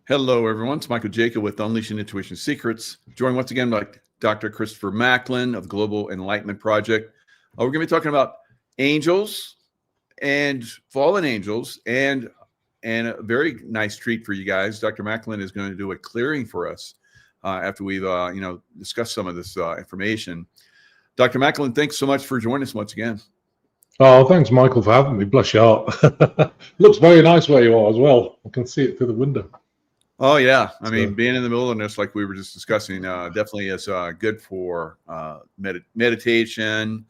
Hello, everyone. It's Michael Jaco with Unleashing Intuition Secrets. Joined once again by Dr. Christopher Macklin of the Global Enlightenment Project. We're going to be talking about angels and fallen angels, and a very nice treat for you guys. Dr. Macklin is going to do a clearing for us after we've discussed some of this information. Dr. Macklin, thanks so much for joining us once again. Oh, thanks, Michael, for having me. Bless your heart. Looks very nice where you are as well. I can see it through the window. Oh, yeah. I mean, being in the wilderness, like we were just discussing, definitely is good for meditation,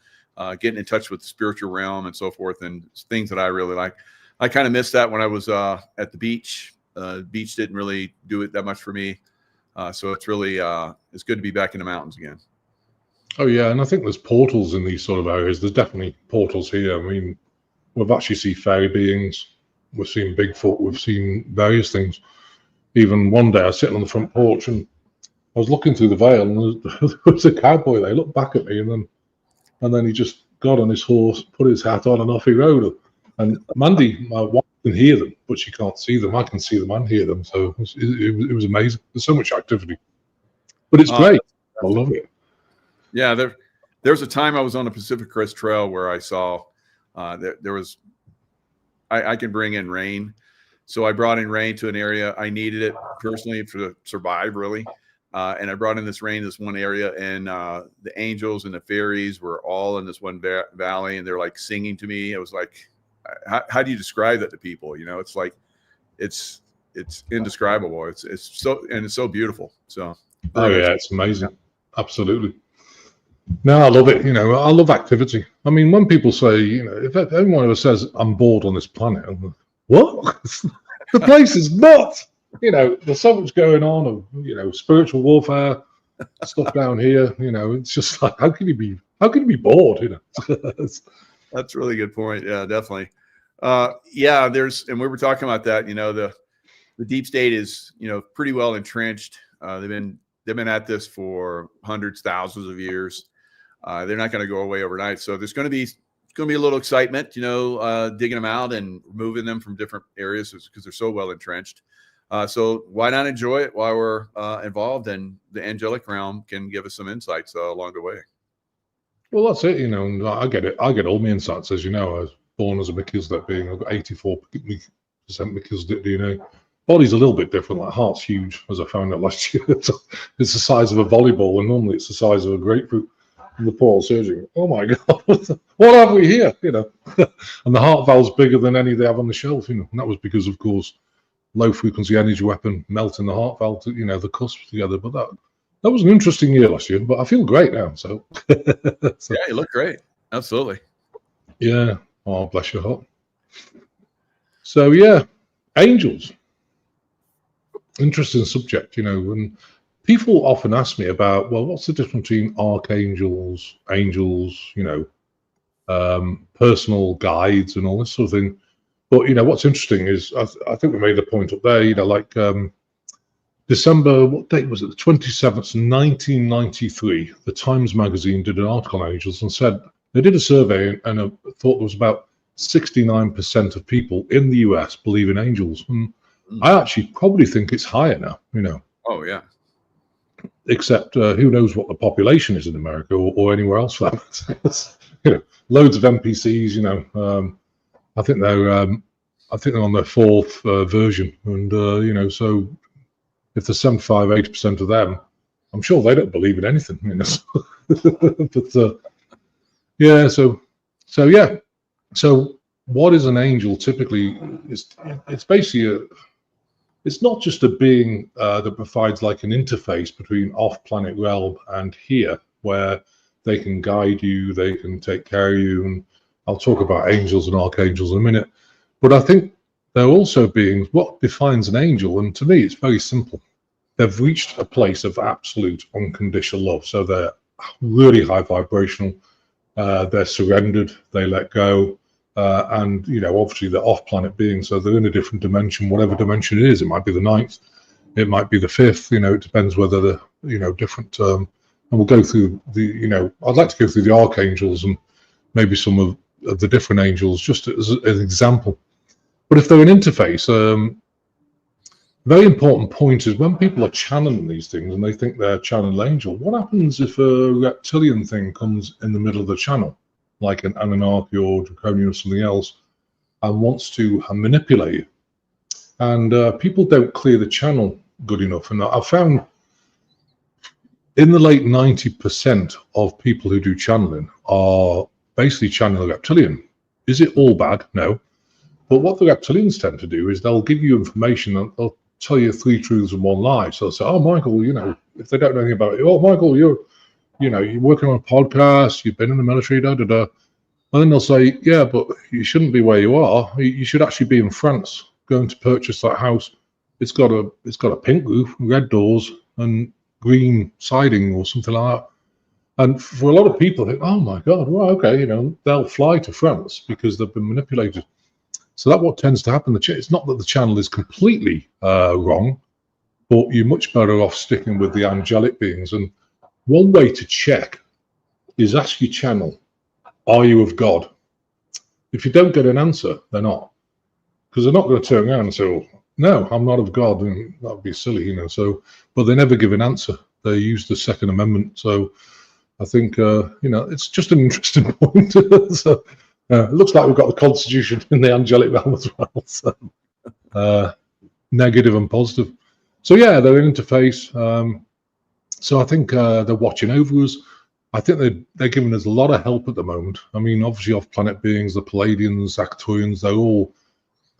getting in touch with the spiritual realm and so forth, and things that I really like. I kind of missed that when I was at the beach. Beach didn't really do it that much for me. So it's really, it's good to be back in the mountains again. Oh, yeah. And I think there's portals in these sort of areas. There's definitely portals here. I mean, we've actually seen fairy beings. We've seen Bigfoot. We've seen various things. Even one day I was sitting on the front porch and I was looking through the veil, and there was a cowboy there. He looked back at me, and then he just got on his horse, put his hat on, and off he rode. And Mandy, my wife, can hear them, but she can't see them. I can see them and hear them. So it was amazing. There's so much activity, but it's great. I love it. Yeah, there was a time I was on the Pacific Crest Trail where I saw there was I can bring in rain. So I brought in rain to an area. I needed it personally to survive, really. And I brought in this rain to this one area, and the angels and the fairies were all in this one valley, and they're like singing to me. It was like, how do you describe that to people? You know, it's like, it's indescribable. It's so beautiful. So. Oh yeah, it's amazing. Absolutely. No, I love it. You know, I love activity. I mean, when people say, you know, if anyone ever says I'm bored on this planet, I'm like, what? The place is nuts. You know, there's so much going on of, you know, spiritual warfare stuff down here. You know, it's just like, how can you be bored? You know, that's a really good point. Yeah, definitely. Yeah, and we were talking about that. You know, the deep state is, you know, pretty well entrenched. They've been at this for hundreds, thousands of years. They're not going to go away overnight. So there's going to be a little excitement, you know, digging them out and removing them from different areas because they're so well entrenched. So why not enjoy it while we're involved, and the angelic realm can give us some insights along the way. Well, that's it. You know, I get it. I get all my insights. As you know, I was born as a Melchizedek being. I've got 84% Melchizedek DNA. Body's a little bit different. Like heart's huge, as I found out last year. It's the size of a volleyball, and normally it's the size of a grapefruit. And the poor surgeon, oh my God, what have we here? You know, and the heart valve's bigger than any they have on the shelf. You know, and that was because, of course, low frequency energy weapon melting the heart valve to, you know, the cusps together. But that was an interesting year last year. But I feel great now. So, yeah, you look great. Absolutely. Yeah. Oh, bless your heart. So yeah, angels. Interesting subject, you know, and people often ask me about, well, what's the difference between archangels, angels, you know, personal guides and all this sort of thing. But, you know, what's interesting is I think we made a point up there, you know, like December, what date was it? The 27th, 1993, the Times magazine did an article on angels and said they did a survey and thought there was about 69% of people in the US believe in angels. And I actually probably think it's higher now, you know. Oh, yeah. Except who knows what the population is in America or anywhere else for that. You know, loads of NPCs. You know, I think they're on their fourth version, and you know, so if there's 75-80% of them, I'm sure they don't believe in anything. You know, but yeah, so yeah, so what is an angel? Typically, it's basically it's not just a being that provides like an interface between off-planet realm and here, where they can guide you, they can take care of you, and I'll talk about angels and archangels in a minute. But I think they're also beings, what defines an angel, and to me it's very simple. They've reached a place of absolute unconditional love. So they're really high vibrational, they're surrendered, they let go. And, you know, obviously they're off-planet beings, so they're in a different dimension, whatever dimension it is. It might be the 9th, it might be the 5th, you know, it depends whether they're, you know, different. And we'll go through the, you know, I'd like to go through the archangels and maybe some of the different angels, just as an example. But if they're an interface, very important point is when people are channeling these things and they think they're channeling angel, what happens if a reptilian thing comes in the middle of the channel, like an Anunnaki or Draconian or something else, and wants to manipulate you? And people don't clear the channel good enough. And I found in the late 90% of people who do channeling are basically channeling reptilian. Is it all bad? No. But what the reptilians tend to do is they'll give you information and they'll tell you 3 truths and 1 lie. So they'll say, oh, Michael, you know, if they don't know anything about it, oh, Michael, you're working on a podcast, you've been in the military, da, da, da. And then they'll say, yeah, but you shouldn't be where you are. You should actually be in France, going to purchase that house. It's got a pink roof, red doors, and green siding or something like that. And for a lot of people, they think, oh my God, well, okay, you know, they'll fly to France because they've been manipulated. So that's what tends to happen. It's not that the channel is completely wrong, but you're much better off sticking with the angelic beings. And one way to check is ask your channel, are you of God? If you don't get an answer, they're not. Because they're not going to turn around and say, well, no, I'm not of God. And that would be silly, you know. So, but they never give an answer. They use the Second Amendment. So I think, you know, it's just an interesting point. So it looks like we've got the Constitution in the angelic realm as well. So negative and positive. So yeah, they're an interface. So I think they're watching over us. I think they're giving us a lot of help at the moment. I mean, obviously off-planet beings, the Palladians, Actorians, they're all,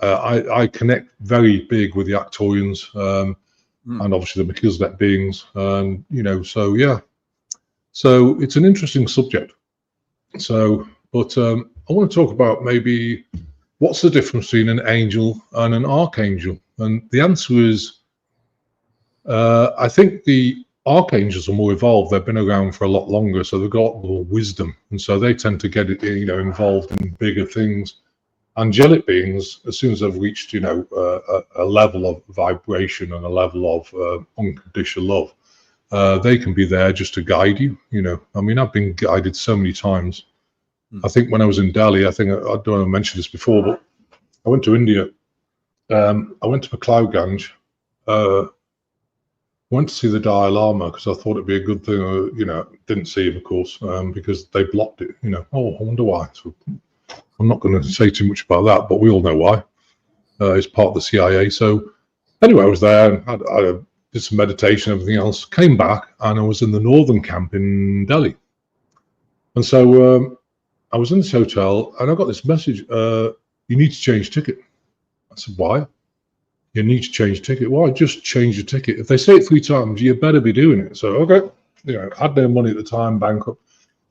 I connect very big with the Actorians and obviously the Melchizedek beings. And, you know, so yeah. So it's an interesting subject. So, but I want to talk about maybe what's the difference between an angel and an archangel? And the answer is, I think the archangels are more evolved. They've been around for a lot longer, so they've got more wisdom, and so they tend to get, you know, involved in bigger things. Angelic beings, as soon as they've reached, you know, a level of vibration and a level of unconditional love, they can be there just to guide you. You know, I mean, I've been guided so many times. I think when I was in Delhi, I think I don't want to mention this before, but I went to India. I went to Macklin. Went to see the Dalai Lama because I thought it'd be a good thing. You know, didn't see him, of course, because they blocked it. You know, oh, I wonder why. So I'm not going to say too much about that, but we all know why. It's part of the CIA. So anyway, I was there and I did some meditation, everything else. Came back and I was in the northern camp in Delhi. And so I was in this hotel and I got this message, you need to change ticket. I said, why? You need to change ticket. Why? Just change your ticket. If they say it 3 times, you better be doing it. So, okay. You know, I had no money at the time, bankrupt.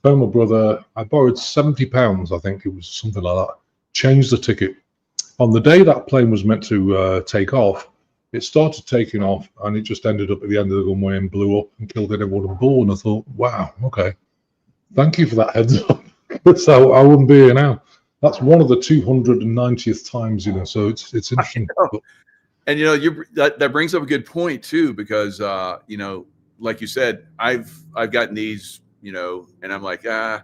Phoned my brother. I borrowed £70, I think it was, something like that. Changed the ticket. On the day that plane was meant to take off, it started taking off and it just ended up at the end of the runway and blew up and killed everyone on board. And I thought, wow, okay. Thank you for that heads up. So I wouldn't be here now. That's one of the 290th times, you know, so it's interesting. And, you know, that brings up a good point too, because, you know, like you said, I've gotten these, you know, and I'm like, and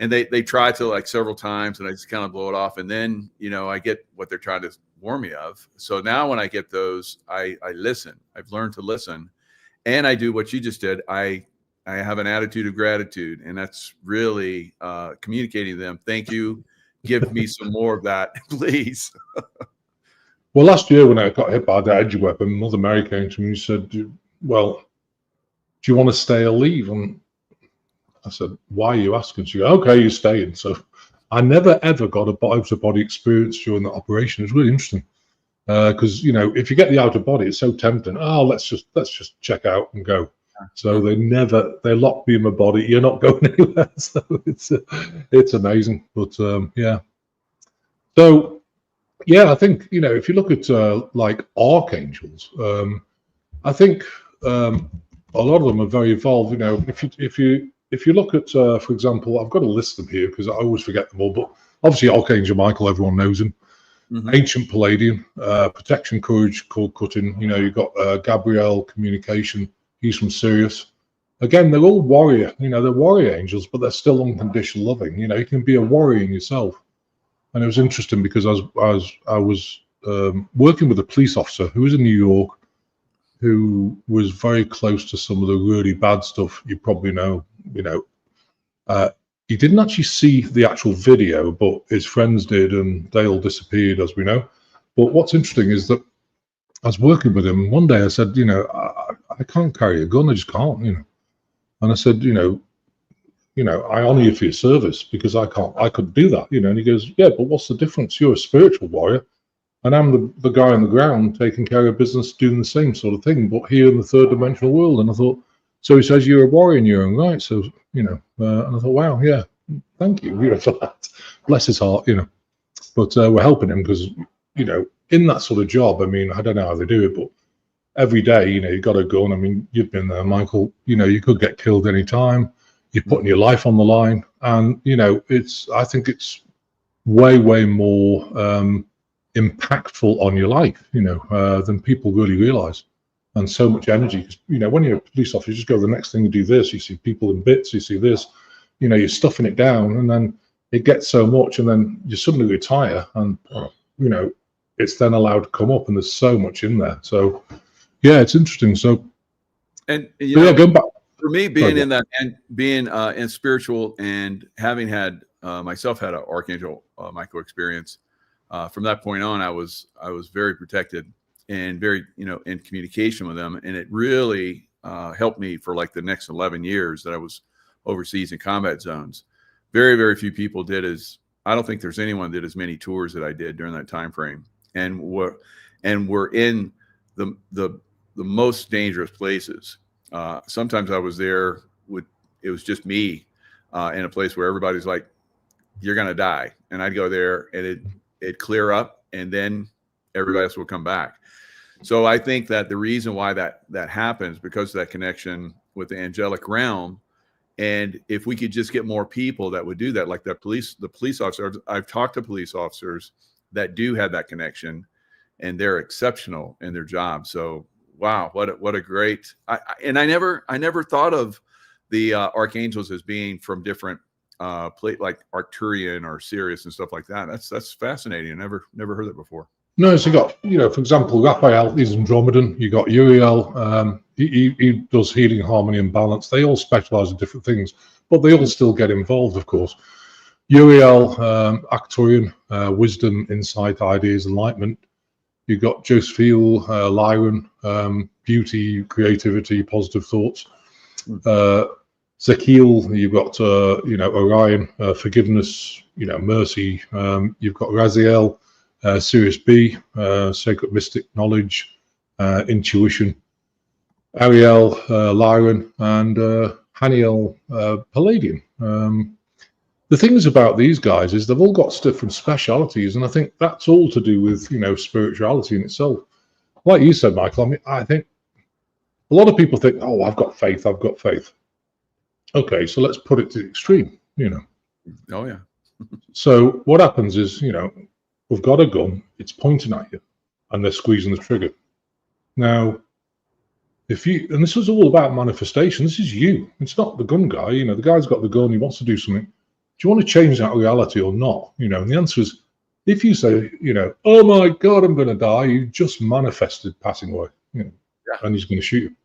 they try to like several times and I just kind of blow it off. And then, you know, I get what they're trying to warn me of. So now when I get those, I listen. I've learned to listen, and I do what you just did. I have an attitude of gratitude, and that's really communicating to them. Thank you. Give me some more of that, please. Well, last year when I got hit by the edge weapon, Mother Mary came to me and said, well, do you want to stay or leave? And I said, why are you asking? She goes, okay, you're staying. So I never, ever got a out-of-body experience during the operation. It's really interesting because, you know, if you get the out-of-body, it's so tempting. Oh, let's just check out and go. So they locked me in my body. You're not going anywhere. So it's amazing. But yeah. So, yeah, I think, you know, if you look at like archangels, I think a lot of them are very evolved. You know, if you look at, for example, I've got to list them here because I always forget them all. But obviously, Archangel Michael, everyone knows him. Mm-hmm. Ancient Palladium, protection, courage, cord cutting. You know, you've got Gabriel, communication. He's from Sirius. Again, they're all warrior. You know, they're warrior angels, but they're still unconditional loving. You know, you can be a warrior in yourself. And it was interesting because I was working with a police officer who was in New York, who was very close to some of the really bad stuff you probably know. He didn't actually see the actual video, but his friends did, and they all disappeared, as we know. But what's interesting is that I was working with him. One day I said, I can't carry a gun. I just can't, And I said, I honor you for your service because I couldn't do that, And he goes, yeah, but what's the difference? You're a spiritual warrior, and I'm the guy on the ground taking care of business, doing the same sort of thing, but here in the third dimensional world. And I thought, so he says you're a warrior in your own right. So, and I thought, wow, yeah, thank you, for that. Bless his heart, But we're helping him because, in that sort of job, I mean, I don't know how they do it, but every day, you got a gun. I mean, you've been there, Michael. You could get killed any time. You're putting your life on the line, and I think it's way more impactful on your life, than people really realize. And so much energy, because when you're a police officer, you just go the next thing, you do this, you see people in bits, you see this, you're stuffing it down, and then it gets so much, and then you suddenly retire, and it's then allowed to come up, and there's so much in there. So yeah, it's interesting. So and going back for me, being in that and being in spiritual, and having had myself had an archangel Michael experience, from that point on, I was very protected and very, in communication with them. And it really helped me for like the next 11 years that I was overseas in combat zones. Very, very few people I don't think there's anyone that did as many tours that I did during that time frame. And we're in the most dangerous places. Sometimes I was there it was just me in a place where everybody's like, you're going to die. And I'd go there and it'd clear up, and then everybody else will come back. So I think that the reason why that happens, because of that connection with the angelic realm. And if we could just get more people that would do that, like the police officers, I've talked to police officers that do have that connection, and they're exceptional in their job. So, wow, what a great, I never thought of the archangels as being from different like Arcturian or Sirius and stuff like that. That's fascinating. I never heard that before. No, so you got, for example, Raphael is Andromedan. You got Uriel. He does healing, harmony, and balance. They all specialize in different things, but they all still get involved, of course. Uriel, Arcturian, wisdom, insight, ideas, enlightenment. You've got Josephiel, Lyran, beauty, creativity, positive thoughts. Zekiel, you've got Orion, forgiveness, mercy. You've got Raziel, Sirius B, sacred mystic, knowledge, intuition. Ariel, Lyran, and Haniel, Palladium. The things about these guys is they've all got different specialities, and I think that's all to do with spirituality in itself. Like you said, Michael, I think a lot of people think, oh, I've got faith. Okay, so let's put it to the extreme, Oh yeah. So what happens is, we've got a gun, it's pointing at you, and they're squeezing the trigger. Now, and this was all about manifestation. This is you. It's not the gun guy. The guy's got the gun. He wants to do something. Do you want to change that reality or not? And the answer is, if you say, oh my God, I'm going to die, you just manifested passing away, yeah. And he's going to shoot you.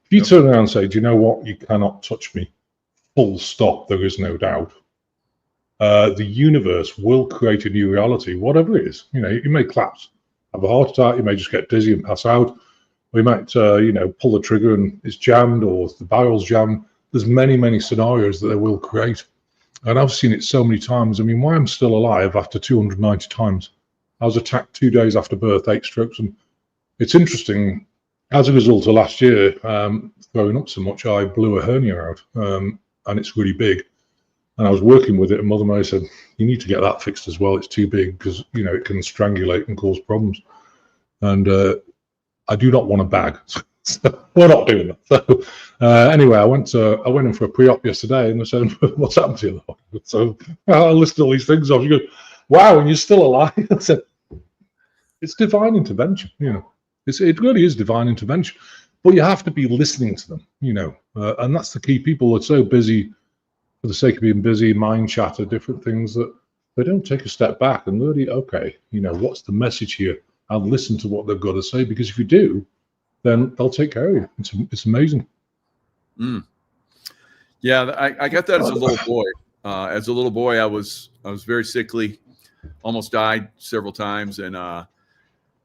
If you turn around and say, do you know what? You cannot touch me. Full stop. There is no doubt. The universe will create a new reality, whatever it is. You may collapse, have a heart attack. You may just get dizzy and pass out. We might, pull the trigger and it's jammed, or the barrel's jammed. There's many scenarios that they will create. And I've seen it so many times. I mean, why I'm still alive after 290 times. I was attacked 2 days after birth, 8 strokes. And it's interesting, as a result of last year, throwing up so much, I blew a hernia out, and it's really big. And I was working with it, and Mother Mary said, you need to get that fixed as well. It's too big because, it can strangulate and cause problems. And I do not want a bag. So we're not doing that. So anyway, I went in for a pre-op yesterday, and they said, what's happened to you? So I listed all these things off. You go, wow, and you're still alive. I said, it's divine intervention. It really is divine intervention. But you have to be listening to them, and that's the key. People are so busy for the sake of being busy, mind chatter, different things, that they don't take a step back and really, okay, what's the message here? and listen to what they've got to say, because if you do, then they'll take care of you. It's amazing. Yeah, I got that as a little boy. As a little boy, I was very sickly, almost died several times, and I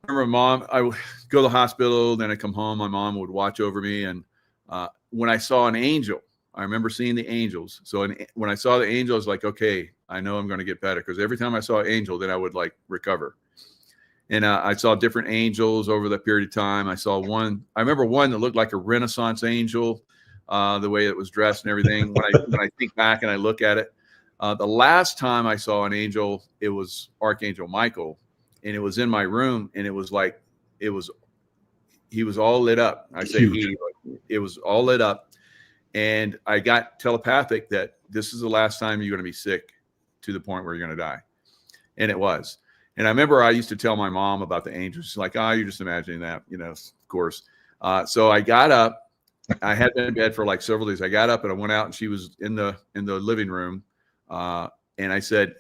remember mom. I would go to the hospital, then I come home. My mom would watch over me, and when I saw an angel, I remember seeing the angels. So when I saw the angel, I was like, okay, I know I'm going to get better, because every time I saw an angel, then I would like recover. And I saw different angels over the period of time. I saw one. I remember one that looked like a Renaissance angel, the way it was dressed and everything. When I think back and I look at it, the last time I saw an angel, it was Archangel Michael, and it was in my room, and it was like he was all lit up. I say it was all lit up, and I got telepathic that this is the last time you're going to be sick to the point where you're going to die, and it was. And I remember I used to tell my mom about the angels. She's like, "Oh, you're just imagining that," of course. So I got up. I had been in bed for like several days. I got up and I went out, and she was in the living room. And I said,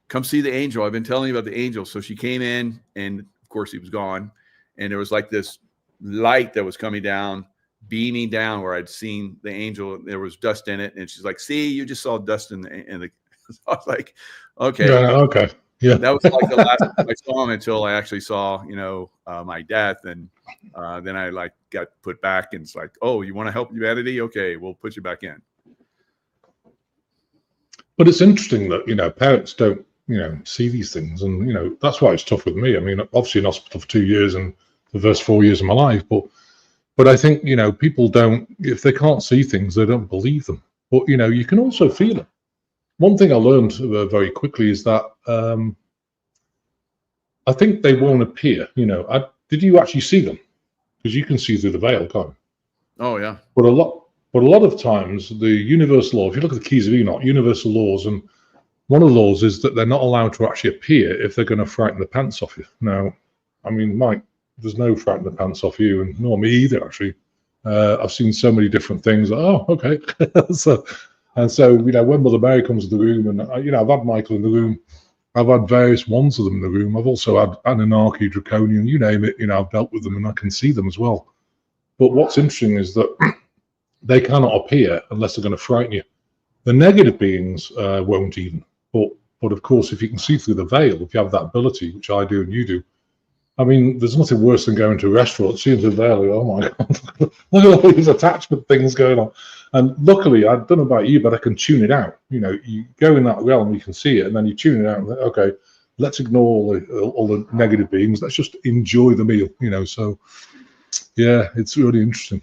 "Come see the angel. I've been telling you about the angel." So she came in, and of course he was gone. And there was like this light that was coming down, beaming down where I'd seen the angel. There was dust in it. And she's like, "See, you just saw dust in the." So I was like, "Okay." Yeah, okay. Yeah. That was like the last time I saw him until I actually saw, my death. And then I like got put back, and it's like, "Oh, you want to help humanity? Okay, we'll put you back in." But it's interesting that, parents don't, see these things. And, that's why it's tough with me. I mean, obviously in hospital for 2 years and the first 4 years of my life. But I think, people don't, if they can't see things, they don't believe them. But, you can also feel it. One thing I learned very quickly is that I think they won't appear. Did you actually see them? Because you can see through the veil, can't you? Oh, yeah. But a lot of times, the universal law, if you look at the keys of Enoch, universal laws, and one of the laws is that they're not allowed to actually appear if they're going to frighten the pants off you. Now, I mean, Mike, there's no frighten the pants off you, and nor me either, actually. I've seen so many different things. Oh, okay. So, when Mother Mary comes to the room, and, I've had Michael in the room, I've had various ones of them in the room. I've also had Anunnaki, Draconian, you name it, I've dealt with them, and I can see them as well. But what's interesting is that they cannot appear unless they're going to frighten you. The negative beings won't even. But of course, if you can see through the veil, if you have that ability, which I do and you do, I mean, there's nothing worse than going to a restaurant, seeing through the veil, oh my God, look at all these attachment things going on. And luckily, I don't know about you, but I can tune it out. You go in that realm, you can see it, and then you tune it out. And, okay, let's ignore all the negative beings. Let's just enjoy the meal, So, yeah, it's really interesting.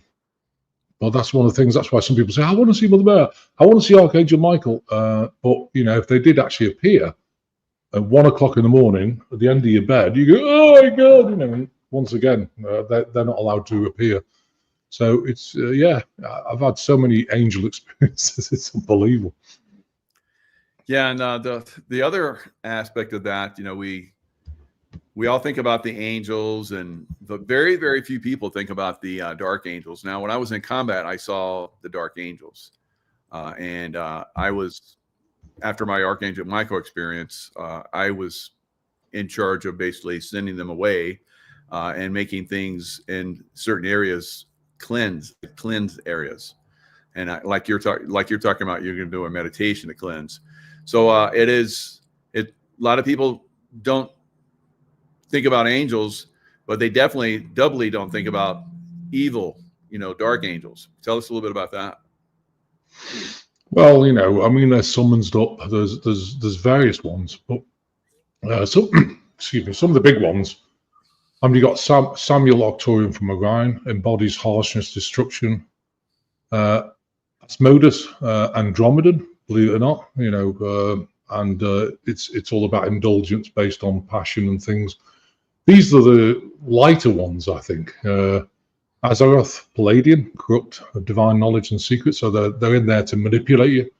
Well, that's one of the things. That's why some people say, "I want to see Mother Mary. I want to see Archangel Michael." But if they did actually appear at 1 o'clock in the morning at the end of your bed, you go, "Oh my God!" And once again, they're not allowed to appear. So it's I've had so many angel experiences. It's unbelievable. Yeah, and the other aspect of that, we all think about the angels, but very, very few people think about the dark angels. Now, when I was in combat, I saw the dark angels, and I was, after my Archangel Michael experience, I was in charge of basically sending them away and making things in certain areas cleanse areas. And like you're talking about, you're going to do a meditation to cleanse. So a lot of people don't think about angels, but they definitely doubly don't think about evil, dark angels. Tell us a little bit about that. Well, I mean, they're summoned up. There's various ones, but excuse me, some of the big ones. I mean, you got Samuel Octorium from Orion, embodies harshness, destruction. Asmodeus, Andromedan, believe it or not, and it's all about indulgence based on passion and things. These are the lighter ones, I think. Azaroth, Palladian, corrupt, divine knowledge and secrets, so they're in there to manipulate you.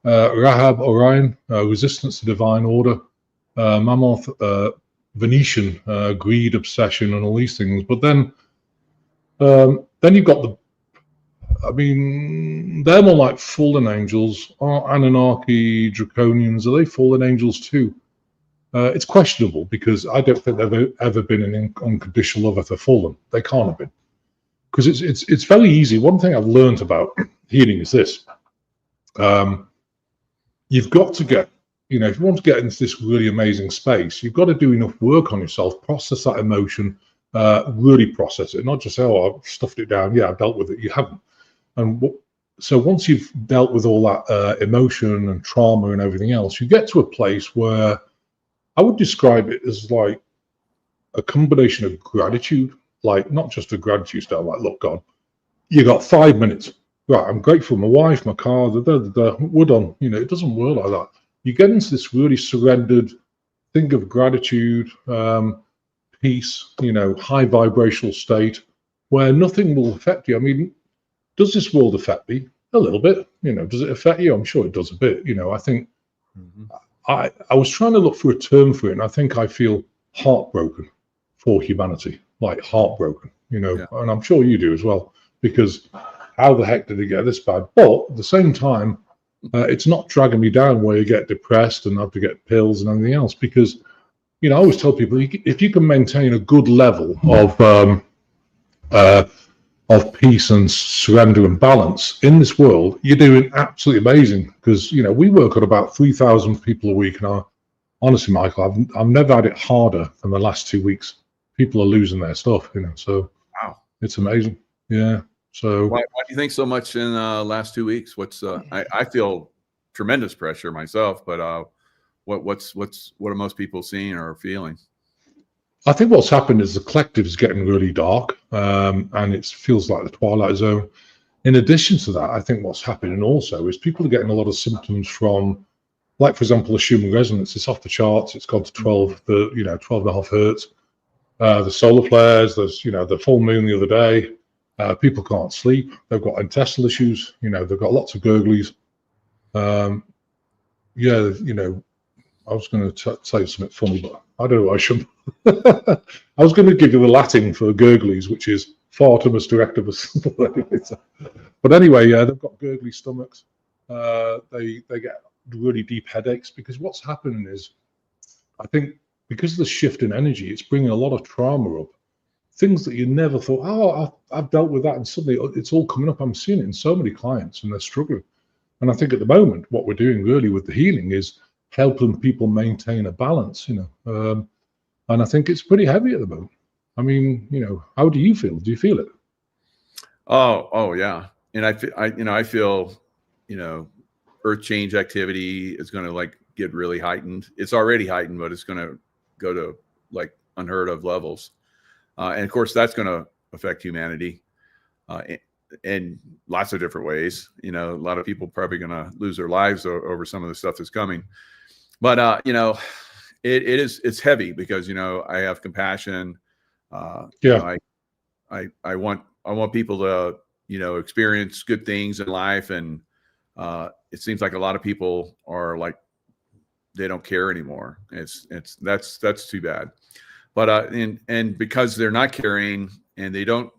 Rahab, Orion, resistance to divine order. Mammoth, Venetian, greed, obsession, and all these things. But then you've got they're more like fallen angels. Are Anunnaki, Draconians, are they fallen angels too? It's questionable because I don't think they've ever been in unconditional love after fallen. They can't have been, because it's very easy. One thing I've learned about healing is this: you've got to get, if you want to get into this really amazing space, you've got to do enough work on yourself, process that emotion, really process it, not just say, oh, I've stuffed it down. Yeah, I've dealt with it. You haven't. And so once you've dealt with all that emotion and trauma and everything else, you get to a place where I would describe it as like a combination of gratitude, like not just a gratitude style, like, look, God, you got 5 minutes. Right, I'm grateful for my wife, my car, we're done. It doesn't work like that. You get into this really surrendered thing of gratitude, peace, high vibrational state where nothing will affect you. I mean, does this world affect me? A little bit. Does it affect you? I'm sure it does a bit. I think I was trying to look for a term for it, and I think I feel heartbroken for humanity, like heartbroken, Yeah. and I'm sure you do as well, because how the heck did it get this bad? But at the same time, it's not dragging me down where you get depressed and have to get pills and everything else, because, I always tell people, if you can maintain a good level of peace and surrender and balance in this world, you're doing absolutely amazing. Because we work on about 3,000 people a week, and honestly, Michael, I've never had it harder than the last 2 weeks. People are losing their stuff, so Wow, it's amazing. Yeah. So why do you think so much in the last 2 weeks? What's I feel tremendous pressure myself, but what are most people seeing or feeling? I think what's happened is the collective is getting really dark, and it feels like the twilight zone. In addition to that, I think what's happening also is people are getting a lot of symptoms from, like, for example, the Schumann resonance. It's off the charts. It's gone to 12 and a half hertz. The solar flares. There's the full moon the other day. People can't sleep. They've got intestinal issues. They've got lots of gurglies. I was going to say something funny, but I don't know. I shouldn't. I was going to give you the Latin for gurglies, which is fartimus directibus. But anyway, they've got gurgly stomachs. They get really deep headaches, because what's happening is, I think, because of the shift in energy, it's bringing a lot of trauma up. Things that you never thought, oh, I've dealt with that, and suddenly it's all coming up. I'm seeing it in so many clients, and they're struggling. And I think at the moment, what we're doing really with the healing is helping people maintain a balance, and I think it's pretty heavy at the moment. I mean, how do you feel? Do you feel it? Oh yeah. And I feel, earth change activity is going to get really heightened. It's already heightened, but it's going to go to unheard of levels. And of course, that's going to affect humanity in lots of different ways. A lot of people probably going to lose their lives over some of the stuff that's coming. But it's heavy, because I have compassion. I want people to experience good things in life, and it seems like a lot of people are they don't care anymore. That's too bad. But and because they're not caring, and they don't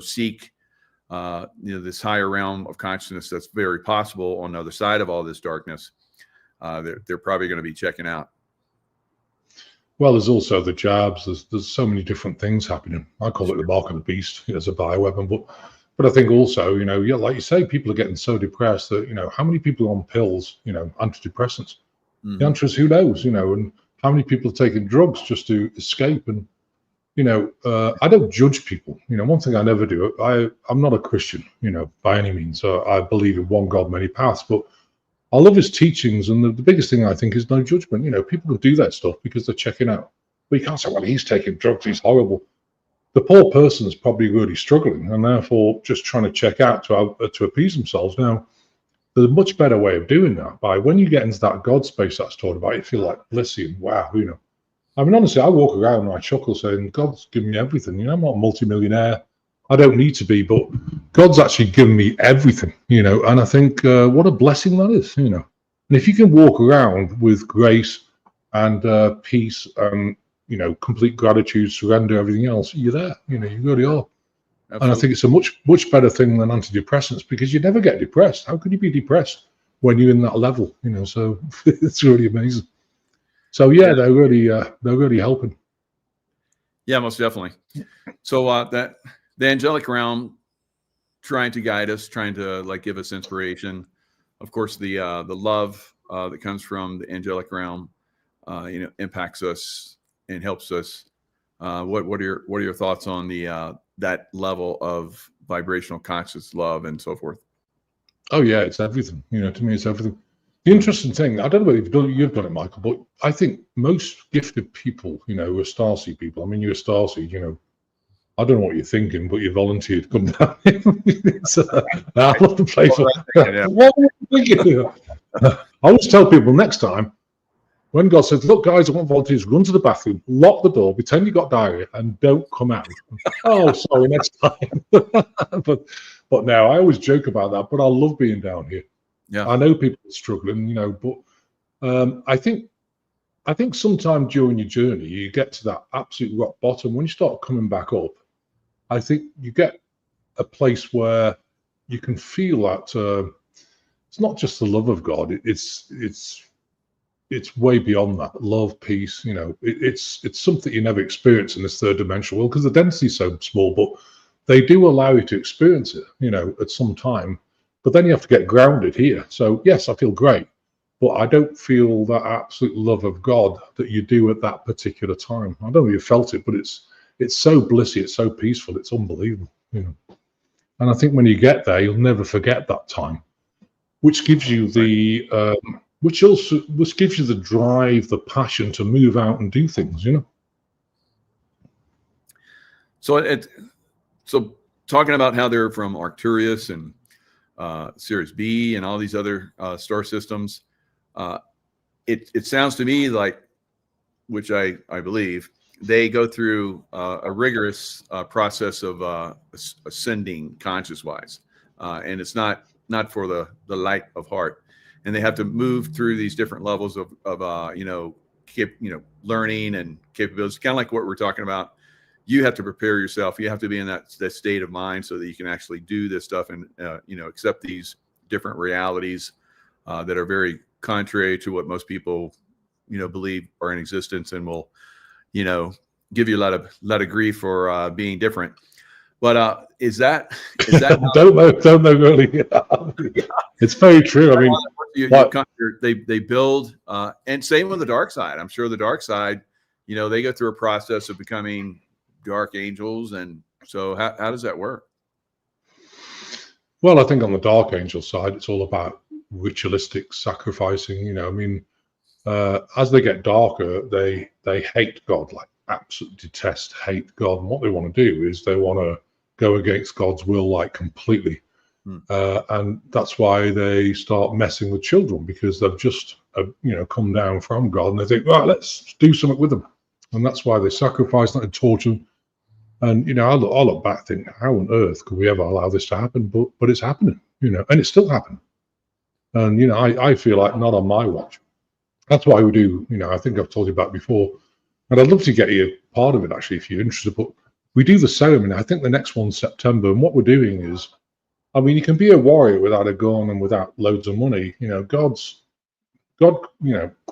seek this higher realm of consciousness that's very possible on the other side of all this darkness, they're probably going to be checking out. Well, there's also the jabs. There's so many different things happening. I call it the mark of the beast as a bioweapon. But I think also, like you say, people are getting so depressed that, how many people are on pills, antidepressants? Mm-hmm. The answer is who knows, and how many people are taking drugs just to escape. And, I don't judge people. One thing I never do, I'm not a Christian, by any means. I believe in one God, many paths, but I love his teachings, and the biggest thing I think is no judgment. People can do that stuff because they're checking out. But you can't say, well, he's taking drugs, he's horrible. The poor person is probably really struggling, and therefore just trying to check out to appease themselves. Now, there's a much better way of doing that. By when you get into that God space that's talked about, you feel like blissy and wow, I mean, honestly, I walk around and I chuckle saying, God's given me everything. I'm not a multimillionaire. I don't need to be, but God's actually given me everything, and I think what a blessing that is, And if you can walk around with grace and peace and, complete gratitude, surrender, everything else, you're there, you really are. Absolutely. And I think it's a much better thing than antidepressants, because you never get depressed. How could you be depressed when you're in that level, So it's really amazing. So yeah, they're really helping. Yeah, most definitely. So that the angelic realm trying to guide us, trying to like give us inspiration. Of course, the love that comes from the angelic realm, impacts us and helps us. What are your thoughts on the that level of vibrational conscious love and so forth? Oh yeah, it's everything. To me, it's everything. The interesting thing, I don't know whether you've done it, Michael, but I think most gifted people, who are starseed people. I mean, you're a starseed, I don't know what you're thinking, but you volunteered to come down. I love to play for. What were you thinking? I always tell people next time, when God says, "Look, guys, I want volunteers, run to the bathroom, lock the door, pretend you got diarrhea, and don't come out." Oh, sorry, next time. But now I always joke about that. But I love being down here. Yeah, I know people are struggling, but I think sometime during your journey, you get to that absolute rock bottom. When you start coming back up, I think you get a place where you can feel that it's not just the love of God. It's way beyond that. Love, peace. It's something you never experience in this third dimensional world because the density is so small. But they do allow you to experience it, at some time. But then you have to get grounded here. So yes, I feel great, but I don't feel that absolute love of God that you do at that particular time. I don't know if you felt it, but it's so blissy, it's so peaceful, it's unbelievable. And I think when you get there, you'll never forget that time, which gives you the which gives you the drive, the passion to move out and do things. So talking about how they're from Arcturus and Sirius B and all these other star systems, it sounds to me like, which I believe, they go through a rigorous process of ascending conscious-wise, and it's not for the light of heart, and they have to move through these different levels of learning and capabilities, kind of like what we're talking about. You have to prepare yourself. You have to be in that state of mind so that you can actually do this stuff and accept these different realities that are very contrary to what most people believe are in existence, and will give you a lot of grief for being different. But is that don't know really? It's very true. I mean, they build, and same with the dark side. I'm sure the dark side, they go through a process of becoming dark angels. And so how does that work? Well, I think on the dark angel side, it's all about ritualistic sacrificing. I mean, as they get darker, they hate God, like absolutely hate God. And what they want to do is they want to go against God's will, like completely. And that's why they start messing with children, because they've just come down from God, and they think, right, let's do something with them. And that's why they sacrifice them and torture them. And I look back, think, how on earth could we ever allow this to happen? But it's happening, and it's still happening. And I feel like not on my watch. That's why we do. I think I've told you about before, and I'd love to get you part of it actually if you're interested. But we do the ceremony. I think the next one's September, and what we're doing is, I mean, you can be a warrior without a gun and without loads of money. God,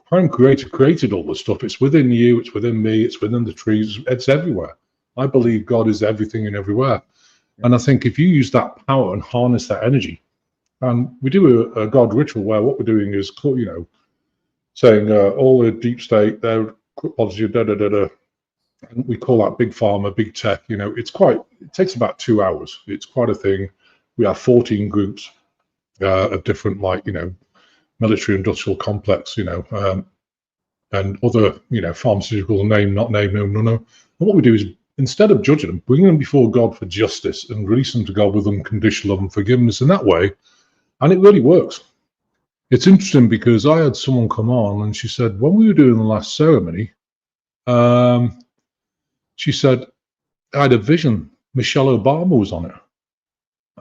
Prime Creator created all this stuff. It's within you. It's within me. It's within the trees. It's everywhere. I believe God is everything and everywhere. And I think if you use that power and harness that energy, and we do a God ritual where what we're doing is, saying all the deep state, their policy, and we call that big pharma, big tech. It takes about 2 hours. It's quite a thing. We have 14 groups of different, military industrial complex, and other, pharmaceutical, name, not name, no. And what we do is, instead of judging them, bring them before God for justice and release them to God with unconditional love and forgiveness in that way. And it really works. It's interesting because I had someone come on and she said, when we were doing the last ceremony, she said, I had a vision. Michelle Obama was on it.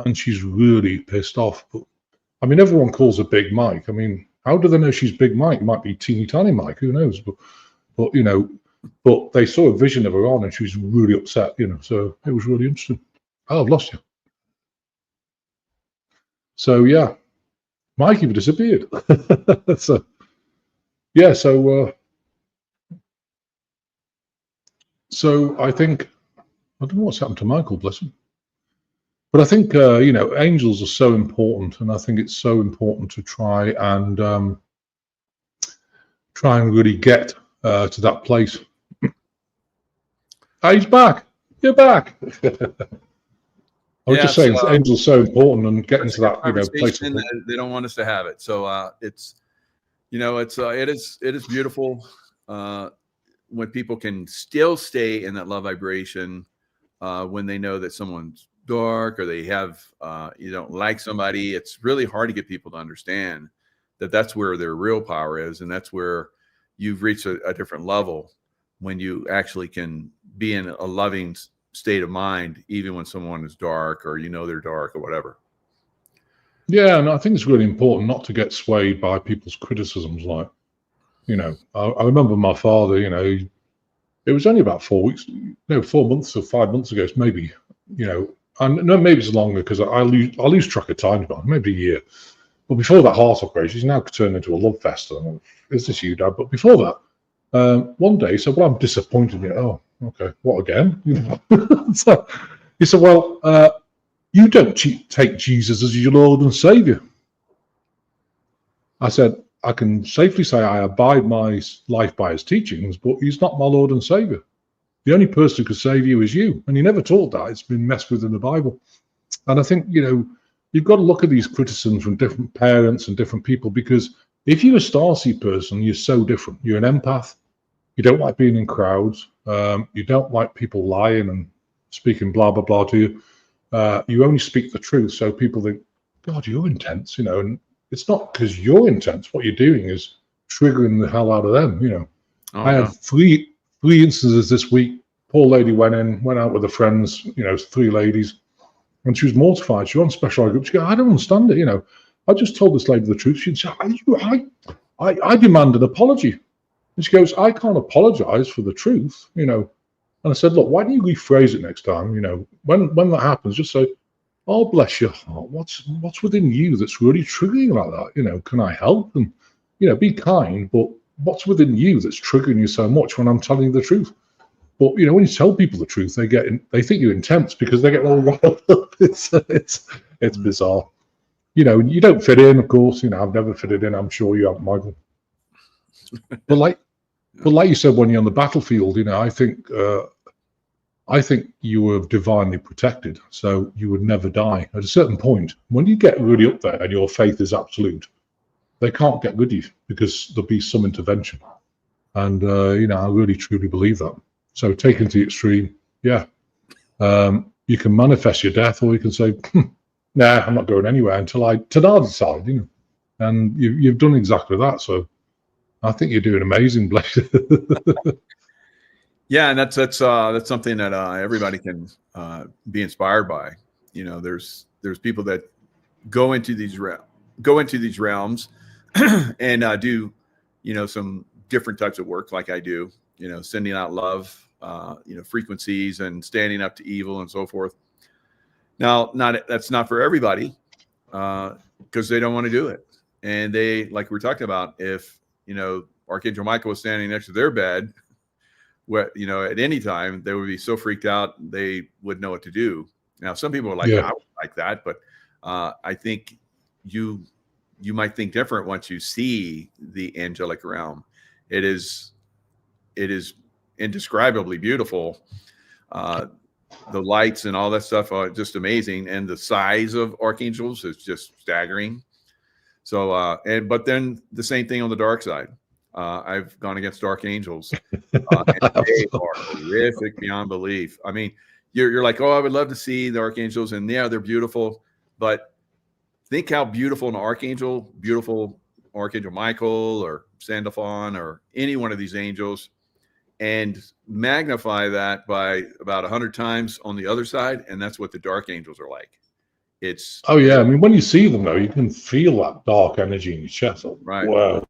And she's really pissed off. But I mean, everyone calls her Big Mike. I mean, how do they know she's Big Mike? It might be teeny tiny Mike, who knows? But they saw a vision of her on, and she was really upset, so it was really interesting. Oh, I've lost you. So yeah, Mike, you've disappeared. So So I think, I don't know what's happened to Michael, bless him. But I think, angels are so important, and I think it's so important to try and really get to that place. Oh, he's back. You're back. I was just saying, angels are so important, and getting to that, place. They don't want us to have it, so it's, it is beautiful when people can still stay in that love vibration when they know that someone's dark, or they have you don't like somebody. It's really hard to get people to understand that that's where their real power is, and that's where you've reached a different level when you actually can be in a loving state of mind, even when someone is dark, or they're dark or whatever. Yeah, and I think it's really important not to get swayed by people's criticisms. Like, I remember my father, it was only about 4 months or 5 months ago, maybe, and no, maybe it's longer because I lose track of time, maybe a year. But before that heart operation, he's now turned into a love fest. And is this you, Dad? But before that, one day he said, "Well, I'm disappointed." Oh, okay, what again? So he said, "Well, you don't take Jesus as your Lord and Savior." I said, "I can safely say I abide my life by his teachings, but he's not my Lord and Savior. The only person who could save you is you." And he never taught that. It's been messed with in the Bible. And I think, you've got to look at these criticisms from different parents and different people, because if you're a starseed person, you're so different. You're an empath. You don't like being in crowds. You don't like people lying and speaking blah, blah, blah to you. You only speak the truth. So people think, God, you're intense, and it's not because you're intense. What you're doing is triggering the hell out of them, I had three instances this week. Poor lady went out with her friends, 3 ladies, and she was mortified. She was on special group. She goes, "I don't understand it, I just told this lady the truth." She said, I demand an apology. And she goes, "I can't apologize for the truth, And I said, "Look, why don't you rephrase it next time? When that happens, just say, 'Oh, bless your heart. What's within you that's really triggering like that? Can I help?' And, be kind, but what's within you that's triggering you so much when I'm telling you the truth?" But, when you tell people the truth, they think you're intense because they get all riled up. It's bizarre. You don't fit in, of course. I've never fitted in. I'm sure you haven't, Michael. But like you said, when you're on the battlefield, I think you were divinely protected, so you would never die. At a certain point, when you get really up there and your faith is absolute, they can't get rid of you because there'll be some intervention. And, I really, truly believe that. So taken to the extreme, yeah. You can manifest your death, or you can say, "Nah, I'm not going anywhere until I decide," And you've done exactly that. So I think you're doing amazing, bless you. Yeah, and that's something that everybody can be inspired by. There's people that go into these realms and do some different types of work, like I do. Sending out love, frequencies, and standing up to evil and so forth. Now, that's not for everybody because they don't want to do it, and they, like we're talking about, if Archangel Michael was standing next to their bed, at any time, they would be so freaked out they wouldn't know what to do. Now, some people are like, "I would like that," but I think you might think different once you see the angelic realm. It is indescribably beautiful. The lights and all that stuff are just amazing, and the size of archangels is just staggering. So, but then the same thing on the dark side. I've gone against dark angels, and they are horrific beyond belief. I mean, you're like, "Oh, I would love to see the archangels," and yeah, they're beautiful, but think how beautiful beautiful Archangel Michael or Sandalphon or any one of these angels, and magnify that by about 100 times on the other side, and that's what the dark angels are like. Oh yeah, I mean, when you see them though, you can feel that dark energy in your chest. Right. Wow,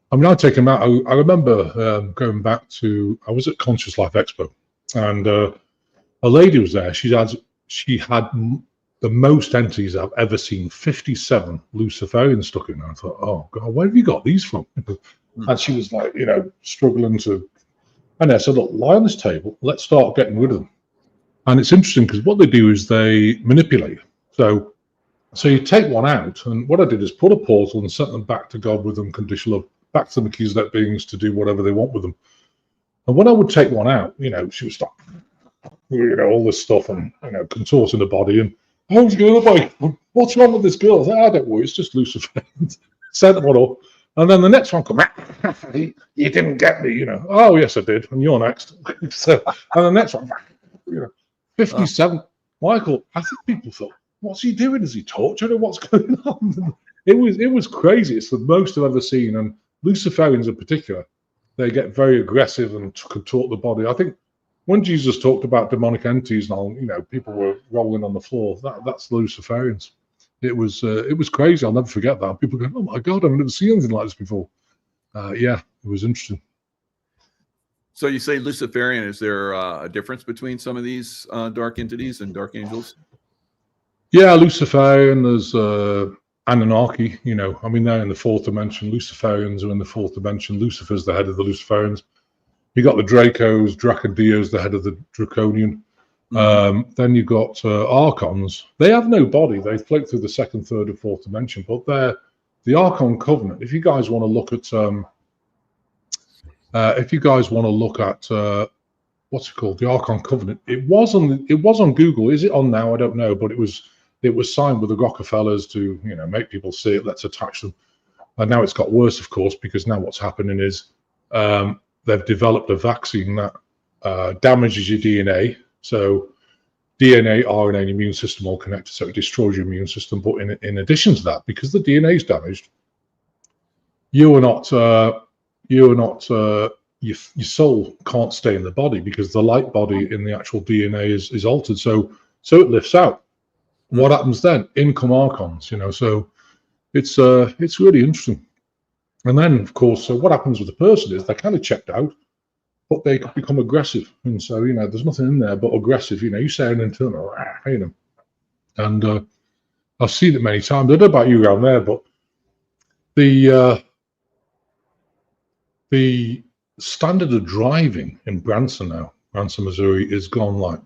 I mean, I take them out. I remember going back to, I was at Conscious Life Expo, and a lady was there. She had the most entities I've ever seen, 57 Luciferians stuck in there. I thought, "Oh God, where have you got these from?" And she was like, struggling to And I said, look, lie on this table. Let's start getting rid of them. And it's interesting because what they do is they manipulate. So you take one out, and what I did is put a portal and sent them back to God with unconditional love, back to the Melchizedek beings to do whatever they want with them. And when I would take one out, she would stop, all this stuff and, contorting the body. And I was going, what's wrong with this girl? I said, don't worry, it's just Lucifer. Sent one up. And then the next one come, you didn't get me, Oh, yes, I did. And you're next. So, and the next one, 57. Michael, I think people thought, what's he doing? Is he tortured or what's going on? It was crazy. It's the most I've ever seen. And Luciferians in particular, they get very aggressive and contort the body. I think when Jesus talked about demonic entities and all, people were rolling on the floor. That's Luciferians. It was crazy. I'll never forget that. People go, oh my God, I've never seen anything like this before. Yeah, it was interesting. So you say Luciferian, is there a difference between some of these dark entities and dark angels? Yeah, Luciferian, there's Anunnaki, they're in the fourth dimension. Luciferians are in the fourth dimension. Lucifer's the head of the Luciferians. You got the Dracos, Dracondios, the head of the Draconian. Mm-hmm. Then you've got Archons. They have no body. They float through the second, third, and fourth dimension, but they're the Archon Covenant. If you guys want to look at what's it called, the Archon Covenant, it was on Google. Is it on now? I don't know, but it was signed with the Rockefellers to make people see it. Let's attach them. And now it's got worse, of course, because now what's happening is they've developed a vaccine that damages your DNA. So DNA, RNA, and immune system all connected, so it destroys your immune system. But in addition to that, because the DNA is damaged, your soul can't stay in the body because the light body in the actual DNA is altered. So it lifts out. What happens then? In come Archons, So it's really interesting. And then, of course, so what happens with the person is they're kind of checked out, but they become aggressive. And so, there's nothing in there but aggressive. You say an internal, and I've seen it many times. I don't know about you around there, but the standard of driving in Branson now, Missouri, is gone like,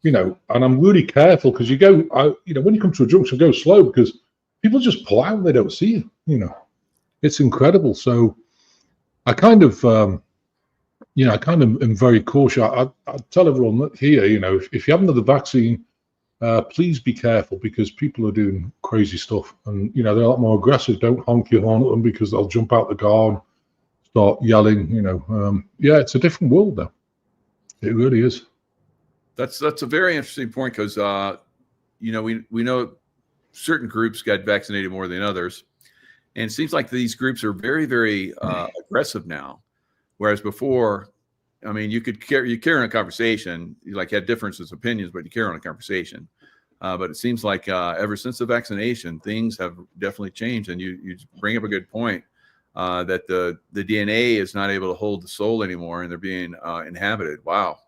and I'm really careful because you go, when you come to a junction, go slow because people just pull out and they don't see you, It's incredible. So I kind of am very cautious. I tell everyone here, if you haven't had the vaccine, please be careful because people are doing crazy stuff and, they're a lot more aggressive. Don't honk your horn at them because they'll jump out the car and start yelling, it's a different world now. It really is. That's a very interesting point because, we know certain groups got vaccinated more than others. And it seems like these groups are very, very aggressive now. Whereas before, you could carry on a conversation, you had differences of opinions, but you carry on a conversation. But it seems like ever since the vaccination, things have definitely changed. And you bring up a good point that the DNA is not able to hold the soul anymore, and they're being inhabited. Wow.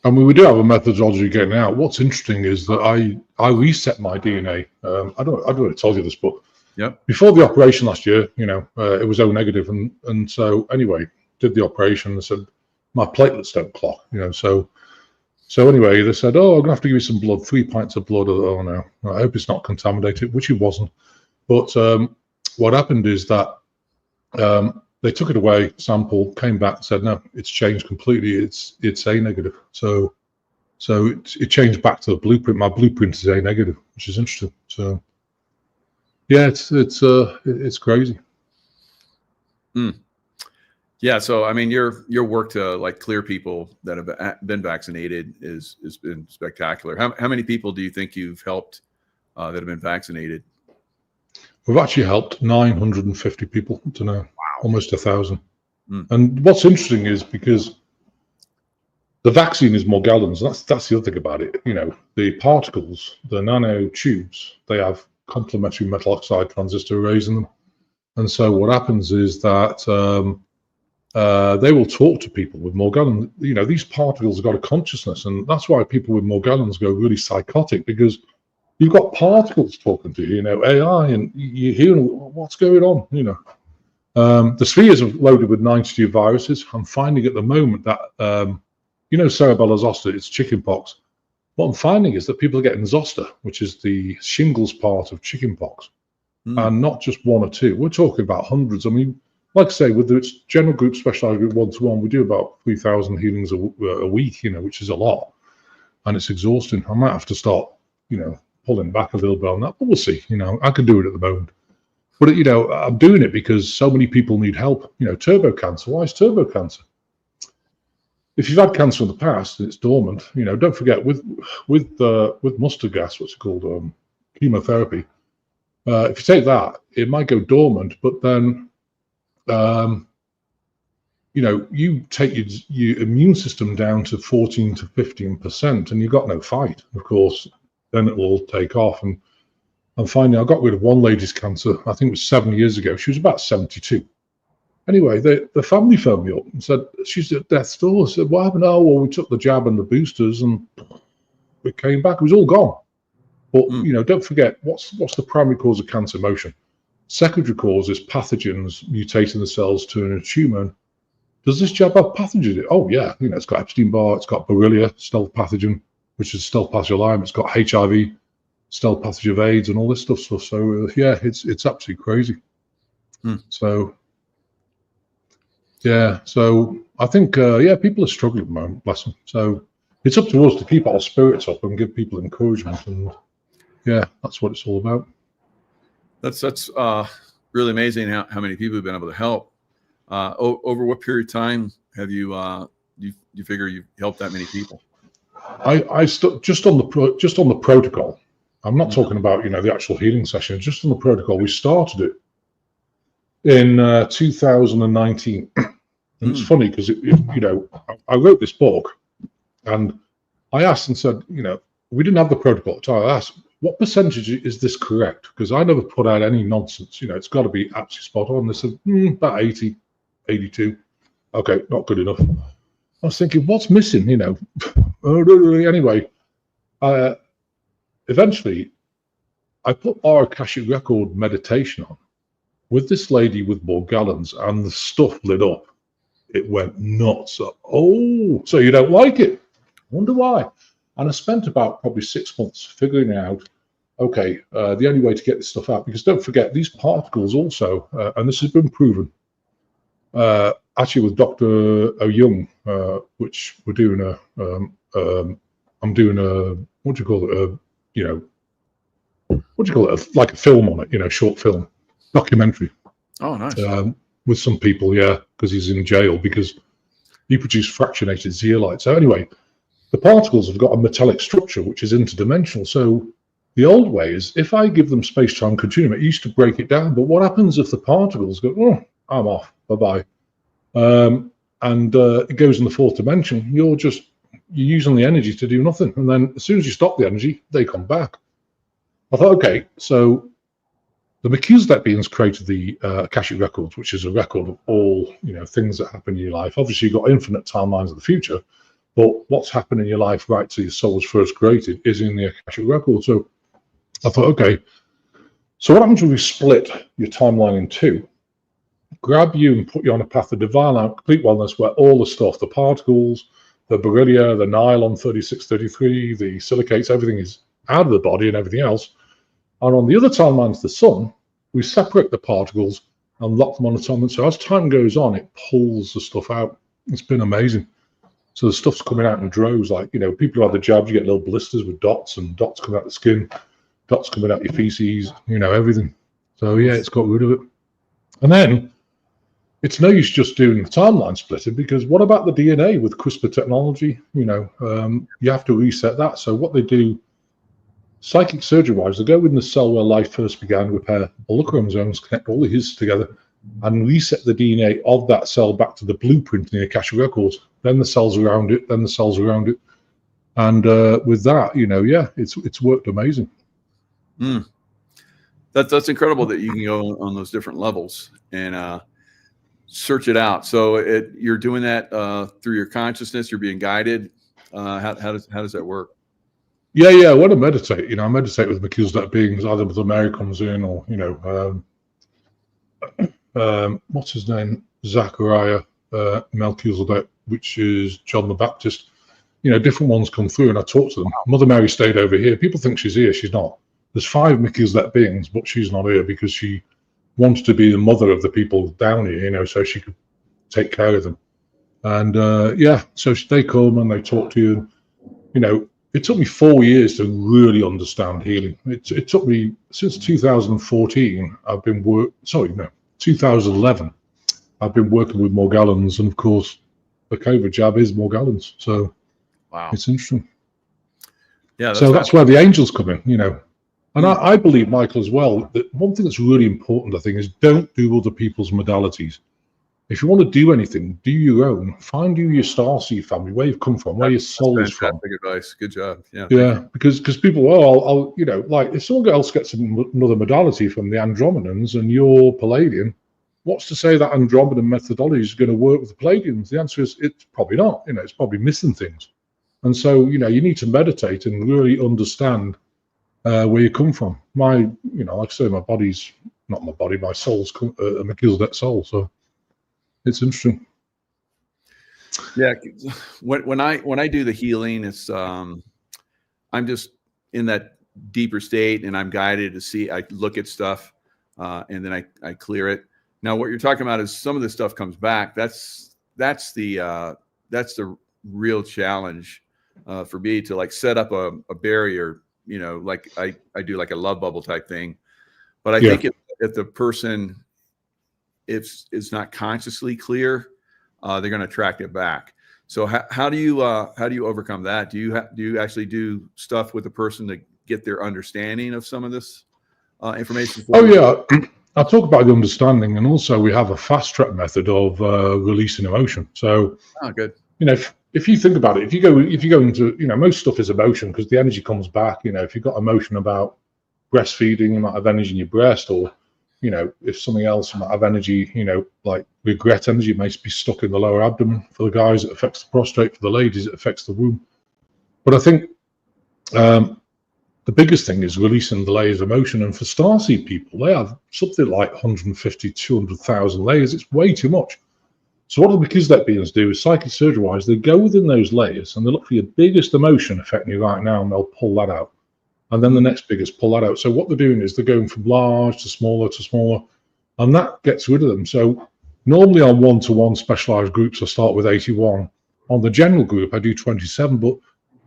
We do have a methodology getting out. What's interesting is that I reset my DNA. I don't know if I told you this, but before the operation last year, it was O negative, and so anyway, did the operation and said my platelets don't clock, So anyway, they said, oh, I'm gonna have to give you some blood, 3 pints of blood. Oh no, I hope it's not contaminated, which it wasn't. But what happened is that they took it away, sample, came back, and said, no, it's changed completely. It's A negative. So it changed back to the blueprint. My blueprint is A negative, which is interesting. So yeah, it's crazy. Yeah. So your work to clear people that have been vaccinated has been spectacular. How many people do you think you've helped that have been vaccinated? We've actually helped 950 people to now. Wow. Almost 1,000. And what's interesting is because the vaccine is Morgellons. That's the other thing about it. The particles, the nanotubes, they have complementary metal oxide transistor arrays in them. And so what happens is that they will talk to people with Morgellons. These particles have got a consciousness, and that's why people with Morgellons go really psychotic, because you've got particles talking to you, AI, and you're hearing what's going on, The spheres are loaded with 92 viruses. I'm finding at the moment that, cerebellar zoster, it's chickenpox. What I'm finding is that people are getting zoster, which is the shingles part of chickenpox, and not just one or two. We're talking about hundreds. I mean, like I say, with the general group, specialized group, one-to-one, we do about 3,000 healings a week, which is a lot, and it's exhausting. I might have to start, pulling back a little bit on that, but we'll see. I can do it at the moment. But, I'm doing it because so many people need help. Turbo cancer. Why is turbo cancer? If you've had cancer in the past and it's dormant, don't forget with mustard gas, what's it called, chemotherapy. If you take that, it might go dormant, but then, you take your immune system down to 14 to 15%, and you've got no fight. Of course, then it will take off. And I'm finding I got rid of one lady's cancer. I think it was 7 years ago. She was about 72. Anyway, the family phoned me up and said she's at death's door. I said, what happened? Oh, well, we took the jab and the boosters, and it came back. It was all gone. But don't forget, what's the primary cause of cancer? Motion. Secondary cause is pathogens mutating the cells, turning a tumor. And does this jab have pathogens? Oh yeah, it's got Epstein-Barr, it's got Borrelia, stealth pathogen, which is stealth pathogen of Lyme. It's got HIV, stealth pathogen of AIDS, and all this stuff. So yeah, it's absolutely crazy. So. Yeah, so I think, people are struggling at the moment, bless them. So it's up to us to keep our spirits up and give people encouragement. And yeah, that's what it's all about. That's really amazing how many people have been able to help. Over what period of time have you figure you've helped that many people? Just on the protocol. I'm not talking about the actual healing session. Just on the protocol, we started it in 2019. And it's funny because I wrote this book, and I asked and said, we didn't have the protocol at the time. I asked, what percentage is this correct? Because I never put out any nonsense. It's got to be absolutely spot on. They said about 80, 82. Okay, not good enough. I was thinking, what's missing? Anyway, eventually I put our Akashic record meditation on with this lady with Morgellons, and the stuff lit up. It went nuts. Oh, so you don't like it? Wonder why? And I spent about probably 6 months figuring out, okay, the only way to get this stuff out, because don't forget, these particles also, and this has been proven, actually with Dr. Young, which we're doing I'm doing what do you call it? Like a film on it, short film, documentary. Oh, nice. With some people, yeah, because he's in jail because he produced fractionated zeolite. So anyway, the particles have got a metallic structure which is interdimensional. So the old way is if I give them space-time continuum, it used to break it down. But what happens if the particles go, oh, I'm off, bye-bye. And it goes in the fourth dimension. You're using the energy to do nothing. And then as soon as you stop the energy, they come back. I thought, okay, so the Melchizedek beings created the Akashic records, which is a record of all things that happen in your life. Obviously, you've got infinite timelines of the future, but what's happened in your life right till your soul was first created is in the Akashic record. So I thought, okay, so what happens when we split your timeline in two? Grab you and put you on a path of divine complete wellness, where all the stuff, the particles, the Borrelia, the nylon 3633, the silicates, everything is out of the body and everything else. And on the other timelines, the sun, we separate the particles and lock them on a timeline. So as time goes on, it pulls the stuff out. It's been amazing. So the stuff's coming out in droves. Like, people who have the jabs, you get little blisters with dots, and dots coming out the skin, dots coming out your feces, everything. So yeah, it's got rid of it. And then it's no use just doing the timeline splitting, because what about the DNA with CRISPR technology? You have to reset that. So what they do, psychic surgery wise, they go in the cell where life first began, repair all the chromosomes, connect all the his together, and reset the DNA of that cell back to the blueprint in the Akashic records. Then the cells around it, then the cells around it, and with that, it's worked amazing. That's incredible that you can go on those different levels and search it out. So you're doing that through your consciousness. You're being guided. How does that work? Yeah. When I meditate, I meditate with Melchizedek beings, either with the Mary comes in or, what's his name, Zachariah Melchizedek, which is John the Baptist. You know, different ones come through, and I talked to them. Mother Mary stayed over here. People think she's here. She's not. There's 5 Melchizedek beings, but she's not here because she wanted to be the mother of the people down here, you know, so she could take care of them. And yeah, so they come and they talk to you. You know, it took me 4 years to really understand healing. It took me since 2014. 2011. I've been working with Morgellons, and of course, the COVID jab is Morgellons. So, wow, it's interesting. Yeah. So that's where the angels come in, you know. And I believe, Michael, as well, that one thing that's really important, I think, is don't do other people's modalities. If you want to do anything, do your own. Find you your starseed family, where you've come from, where your soul is from. Fantastic advice. Good job. Yeah. Yeah, because people, well, I'll, you know, like if someone else gets another modality from the Andromedans and you're Palladian, what's to say that Andromedan methodology is going to work with the Palladians? The answer is it's probably not. You know, it's probably missing things. And so, you know, you need to meditate and really understand where you come from. My, you know, like I say, my body's not my body, my soul's a Melchizedek soul. So it's interesting. Yeah, when I do the healing, it's I'm just in that deeper state, and I'm guided to see. I look at stuff, and then I clear it. Now, what you're talking about is some of this stuff comes back. That's the real challenge for me to like set up a barrier. You know, like I do like a love bubble type thing, but I think if the person is not consciously clear, they're going to attract it back. So how do you overcome that? Do you actually do stuff with the person to get their understanding of some of this information? Oh yeah, I talk about the understanding, and also we have a fast track method of releasing emotion. So, good. You know, if you think about it, if you go into, you know, most stuff is emotion because the energy comes back. You know, if you've got emotion about breastfeeding, you might have energy in your breast, or you know, if something else, you might have energy, you know, like regret energy may be stuck in the lower abdomen. For the guys, it affects the prostate. For the ladies, it affects the womb. But I think the biggest thing is releasing the layers of emotion. And for starseed people, they have something like 150, 200,000 layers. It's way too much. So what the Melchizedek beings do is, psychic surgery-wise, they go within those layers and they look for your biggest emotion affecting you right now, and they'll pull that out. And then the next biggest, pull that out. So what they're doing is they're going from large to smaller, and that gets rid of them. So normally on one-to-one specialized groups, I start with 81. On the general group, I do 27, but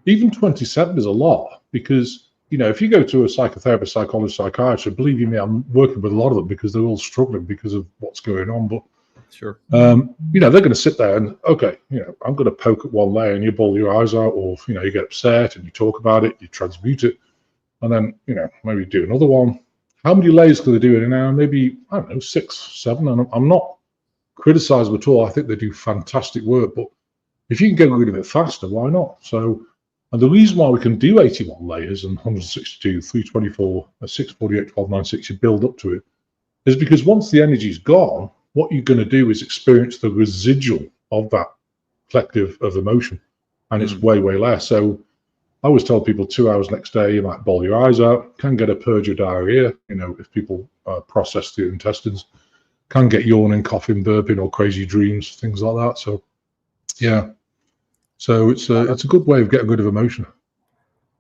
even 27 is a lot because, you know, if you go to a psychotherapist, psychologist, psychiatrist, believe you me, I'm working with a lot of them because they're all struggling because of what's going on. But sure, you know, they're going to sit there and, okay, you know, I'm going to poke at one layer and you bawl your eyes out, or, you know, you get upset and you talk about it, you transmute it. And then, you know, maybe do another one. How many layers can they do in an hour? Maybe, I don't know, 6, 7. And I'm not criticizing them at all. I think they do fantastic work. But if you can get rid of it faster, why not? So, and the reason why we can do 81 layers and 162, 324, 648, 1296, you build up to it, is because once the energy's gone, what you're going to do is experience the residual of that collective of emotion. And it's way, way less. So, I always tell people 2 hours next day, you might bawl your eyes out, can get a purge of diarrhea, you know, if people process their intestines, can get yawning, coughing, burping, or crazy dreams, things like that. So, yeah. So it's a good way of getting rid of emotion.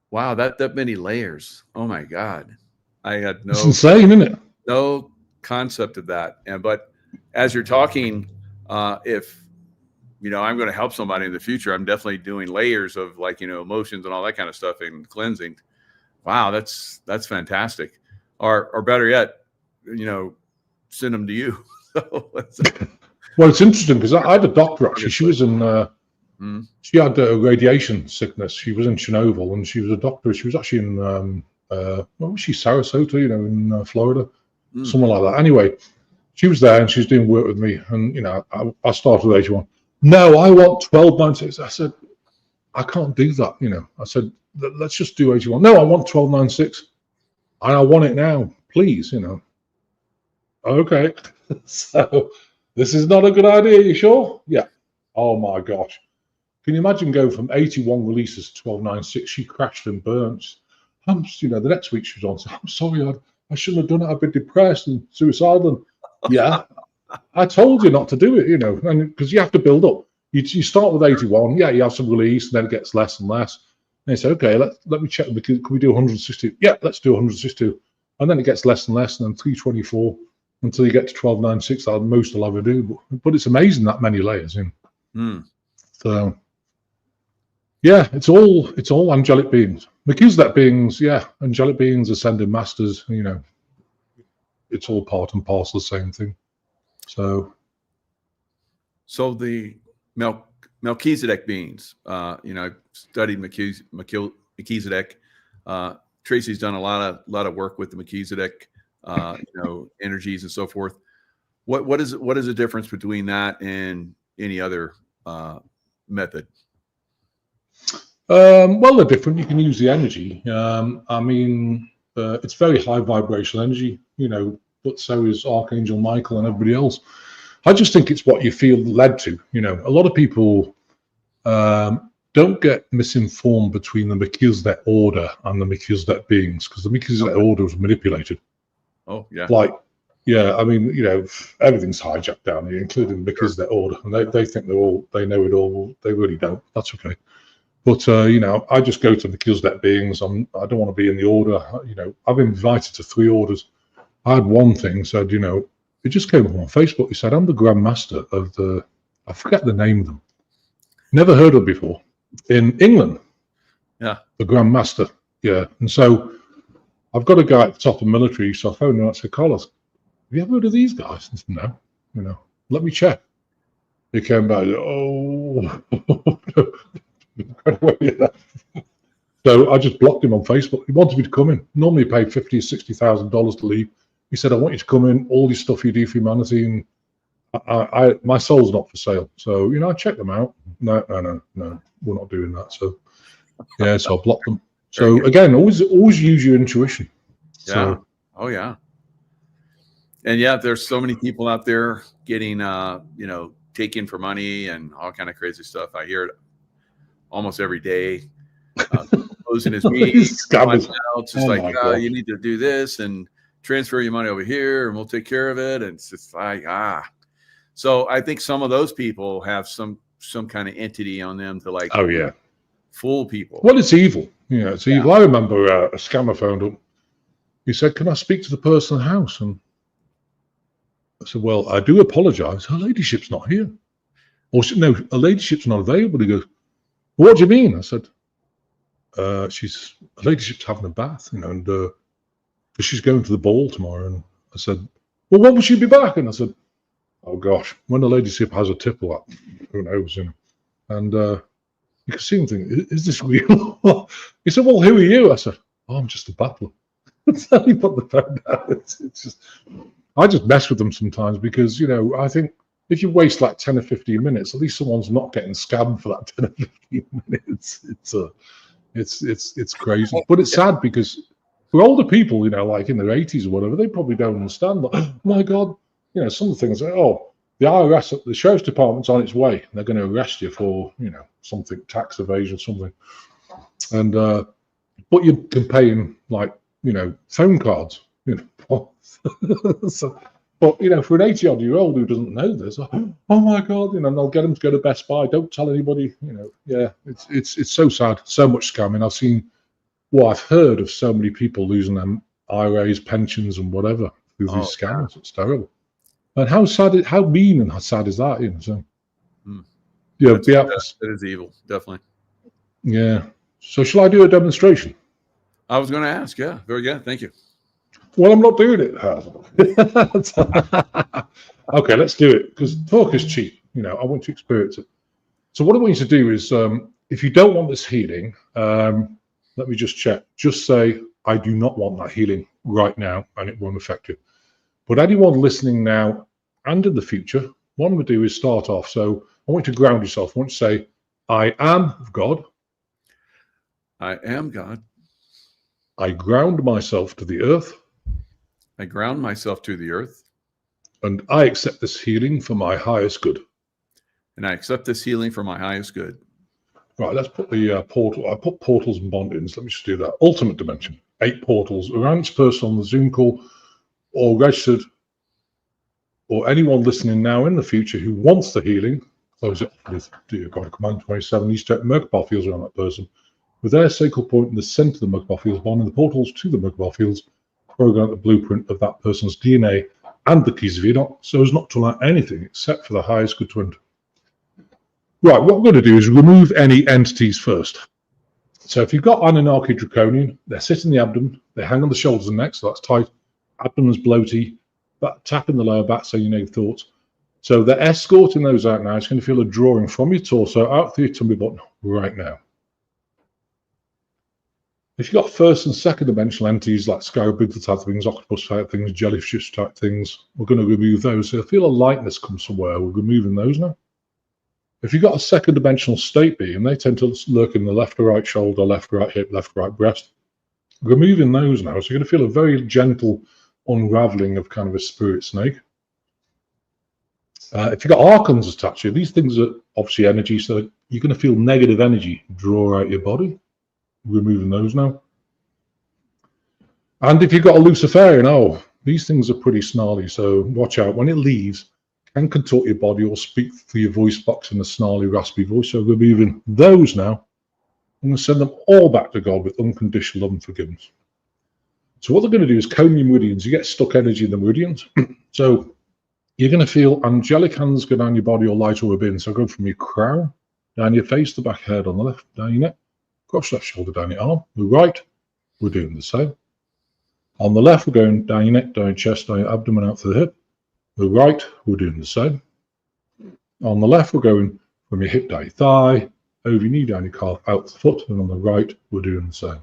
Wow, that many layers. Oh my God. I had It's insane, isn't it? No concept of that. But as you're talking, if you know, I'm going to help somebody in the future, I'm definitely doing layers of, like, you know, emotions and all that kind of stuff and cleansing. Wow, that's fantastic. Or better yet, you know, send them to you. Well, it's interesting because I had a doctor actually. She was in. She had a radiation sickness. She was in Chernobyl, and she was a doctor. She was actually in. What was she? Sarasota, you know, in Florida, somewhere like that. Anyway, she was there and she was doing work with me, and you know, I started with 81. No, I want 1296. I said, I can't do that. You know, I said, let's just do 81. No, I want 1296, and I want it now, please. You know. Okay, so this is not a good idea. You sure? Yeah. Oh my gosh, can you imagine going from 81 releases to 1296? She crashed and burnt. You know, the next week she was on. So I'm sorry, I shouldn't have done it. I've been depressed and suicidal. And yeah, I told you not to do it, you know, and because you have to build up. You start with 81, yeah, you have some release, and then it gets less and less. And you say, okay, let me check. Can we do 162? Yeah, let's do 162. And then it gets less and less, and then 324 until you get to 1296. That's most I'll ever do. But it's amazing that many layers in. So yeah, it's all angelic beings. Melchizedek beings, yeah, angelic beings, ascended masters, you know, it's all part and parcel of the same thing. So the Melchizedek beings, you know, I've studied Melchizedek. Tracy's done a lot of work with the Melchizedek, you know, energies and so forth. What is the difference between that and any other method? Well, they're different. You can use the energy. I mean, it's very high vibrational energy, you know, but so is Archangel Michael and everybody else. I just think it's what you feel led to. You know, a lot of people don't get misinformed between the Melchizedek order and the Melchizedek beings, because the Melchizedek order was manipulated. Oh, yeah. Like, yeah, I mean, you know, everything's hijacked down here, including the Melchizedek order, and they think they know it all. Well, they really don't. That's okay. But you know, I just go to the Melchizedek beings. I don't want to be in the order. You know, I've been invited to 3 orders. I had one thing said, you know, it just came up on Facebook. He said, I'm the Grand Master of the, I forget the name of them. Never heard of before. In England. Yeah. The Grand Master. Yeah. And so I've got a guy at the top of the military. So I phoned him and I said, Carlos, have you ever heard of these guys? He said, no. You know, let me check. He came back, oh. So I just blocked him on Facebook. He wanted me to come in. Normally he paid $50,000 or $60,000 to leave. He said, I want you to come in, all this stuff you do for humanity, and my soul's not for sale. So, you know, I checked them out. No, we're not doing that. So yeah, so I blocked them. So again, always use your intuition. Yeah. So, oh yeah. And yeah, there's so many people out there getting you know, taken for money and all kind of crazy stuff. I hear it almost every day. Closing his meeting, it's just like, you need to do this and transfer your money over here and we'll take care of it. And it's just like, so I think some of those people have some kind of entity on them to, like, oh yeah, fool people. Well, it's evil. Yeah, it's evil. I remember a scammer phoned up. He said, can I speak to the person in the house? And I said, well, I do apologize. Her ladyship's not here. Or no, her ladyship's not available. He goes, what do you mean? I said, her ladyship's having a bath, you know, and she's going to the ball tomorrow. And I said, well, when will she be back? And I said, oh gosh, when the ladyship has a tipple up, who knows, you know. And you can see him thinking, is this real? He said, well, who are you? I said, oh, I'm just a battler. So he put the phone down. It's just, I just mess with them sometimes because, you know, I think if you waste like 10 or 15 minutes, at least someone's not getting scammed for that 10 or 15 minutes. It's crazy. But it's sad because for older people, you know, like in their 80s or whatever, they probably don't understand that. Oh my God, you know, some of the things like, oh, the IRS, the sheriff's department's on its way. And they're going to arrest you for, you know, something, tax evasion, something. And but you can pay in, like, you know, phone cards, you know. So, but, you know, for an 80-odd-year-old who doesn't know this, oh my God, you know, and they'll get them to go to Best Buy. Don't tell anybody, you know. Yeah, it's so sad. So much scamming. I've seen, well, I've heard of so many people losing their IRAs, pensions, and whatever through these scammers. It's terrible. And how sad, how mean and how sad is that? You know, so yeah, that is evil, definitely. Yeah. So shall I do a demonstration? I was going to ask. Yeah, very good. Thank you. Well, I'm not doing it. Okay, let's do it because talk is cheap. You know, I want to experience it. So what I want you to do is, if you don't want this healing, let me just check. Just say, I do not want that healing right now, and it won't affect you. But anyone listening now and in the future, what I'm going to do is start off. So I want you to ground yourself. I want you to say, I am God. I am God. I ground myself to the earth. I ground myself to the earth. And I accept this healing for my highest good. And I accept this healing for my highest good. Right, let's put the portal. I put portals and bond-ins. Let me just do that. Ultimate dimension. 8 portals around each person on the Zoom call, or registered, or anyone listening now in the future who wants the healing, close it with God Command 27, these Merkabah fields around that person, with their sacral point in the center of the Merkabah fields, bonding the portals to the Merkabah fields, program the blueprint of that person's DNA and the keys of Enoch, so as not to allow anything except for the highest good to enter. Right, what we're going to do is remove any entities first. So if you've got Anunnaki Draconian, they're sitting in the abdomen, they hang on the shoulders and neck, so that's tight. Abdomen's bloaty, but tapping the lower back so you know thoughts. So they're escorting those out now. It's going to feel a drawing from your torso out through your tummy button right now. If you've got first and second dimensional entities like scarabidla type things, octopus type things, jellyfish type things, we're going to remove those. So you'll feel a lightness come somewhere. We're removing those now. If you've got a second dimensional state being, they tend to lurk in the left or right shoulder, left or right hip, left or right breast. Removing those now. So you're going to feel a very gentle unraveling of kind of a spirit snake. If you've got archons attached to you, these things are obviously energy, so you're going to feel negative energy draw out your body. Removing those now. And if you've got a Luciferian, oh, these things are pretty snarly, so watch out. When it leaves, it can contort your body or speak through your voice box in a snarly, raspy voice. So removing those now. I'm going to send them all back to God with unconditional love and forgiveness. So what they're going to do is comb your meridians. You get stuck energy in the meridians. So you're going to feel angelic hands go down your body or light or within. So go from your crown, down your face, the back head on the left, down your neck, across left shoulder, down your arm. The right, we're doing the same. On the left, we're going down your neck, down your chest, down your abdomen, out to the hip. The right, we're doing the same. On the left, we're going from your hip down your thigh, over your knee, down your calf, out the foot. And on the right, we're doing the same.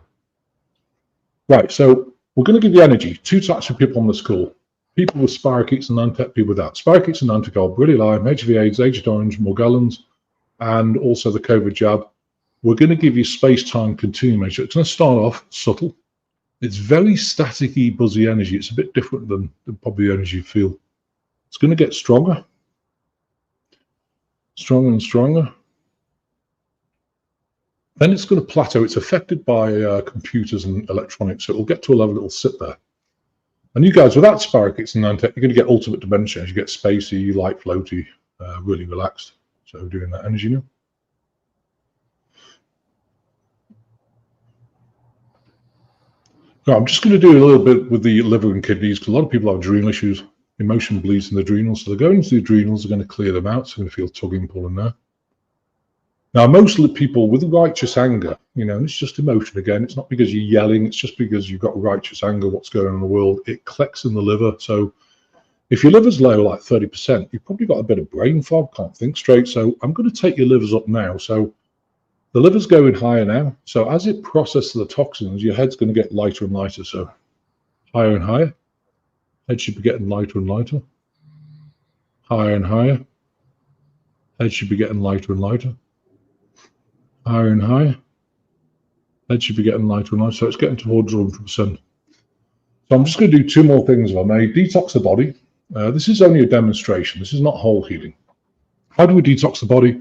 Right, so we're going to give you energy. Two types of people on this call. People with spirochetes and Nantek, people without. Spirochetes and Nantek are Brilli Lyme, HIV/AIDS, Agent Orange, Morgellons, and also the COVID jab. We're going to give you space-time continuum energy. It's going to start off subtle. It's very staticky, buzzy energy. It's a bit different than probably the energy you feel. It's going to get stronger. Stronger and stronger. Then it's going to plateau. It's affected by computers and electronics, so it will get to a level it will sit there. And you guys, without spirochetes and Nantek, you're going to get ultimate dimension. You get spacey, light, floaty, really relaxed. So we're doing that energy now. Now, I'm just going to do a little bit with the liver and kidneys because a lot of people have adrenal issues. Emotion bleeds in the adrenals. So they're going into the adrenals, they're going to clear them out. So you're going to feel tugging, pulling there. Now, most of the people with righteous anger, you know, it's just emotion again. It's not because you're yelling. It's just because you've got righteous anger, what's going on in the world. It collects in the liver. So if your liver's low, like 30%, you've probably got a bit of brain fog, can't think straight. So I'm going to take your livers up now. So the liver's going higher now. So as it processes the toxins, your head's going to get lighter and lighter. So higher and higher. Head should be getting lighter and lighter. Higher and higher. Head should be getting lighter and lighter. Higher and higher. Head should be getting lighter and lighter. So it's getting towards 100%. So I'm just going to do two more things if I may. Detox the body. This is only a demonstration. This is not whole healing. How do we detox the body?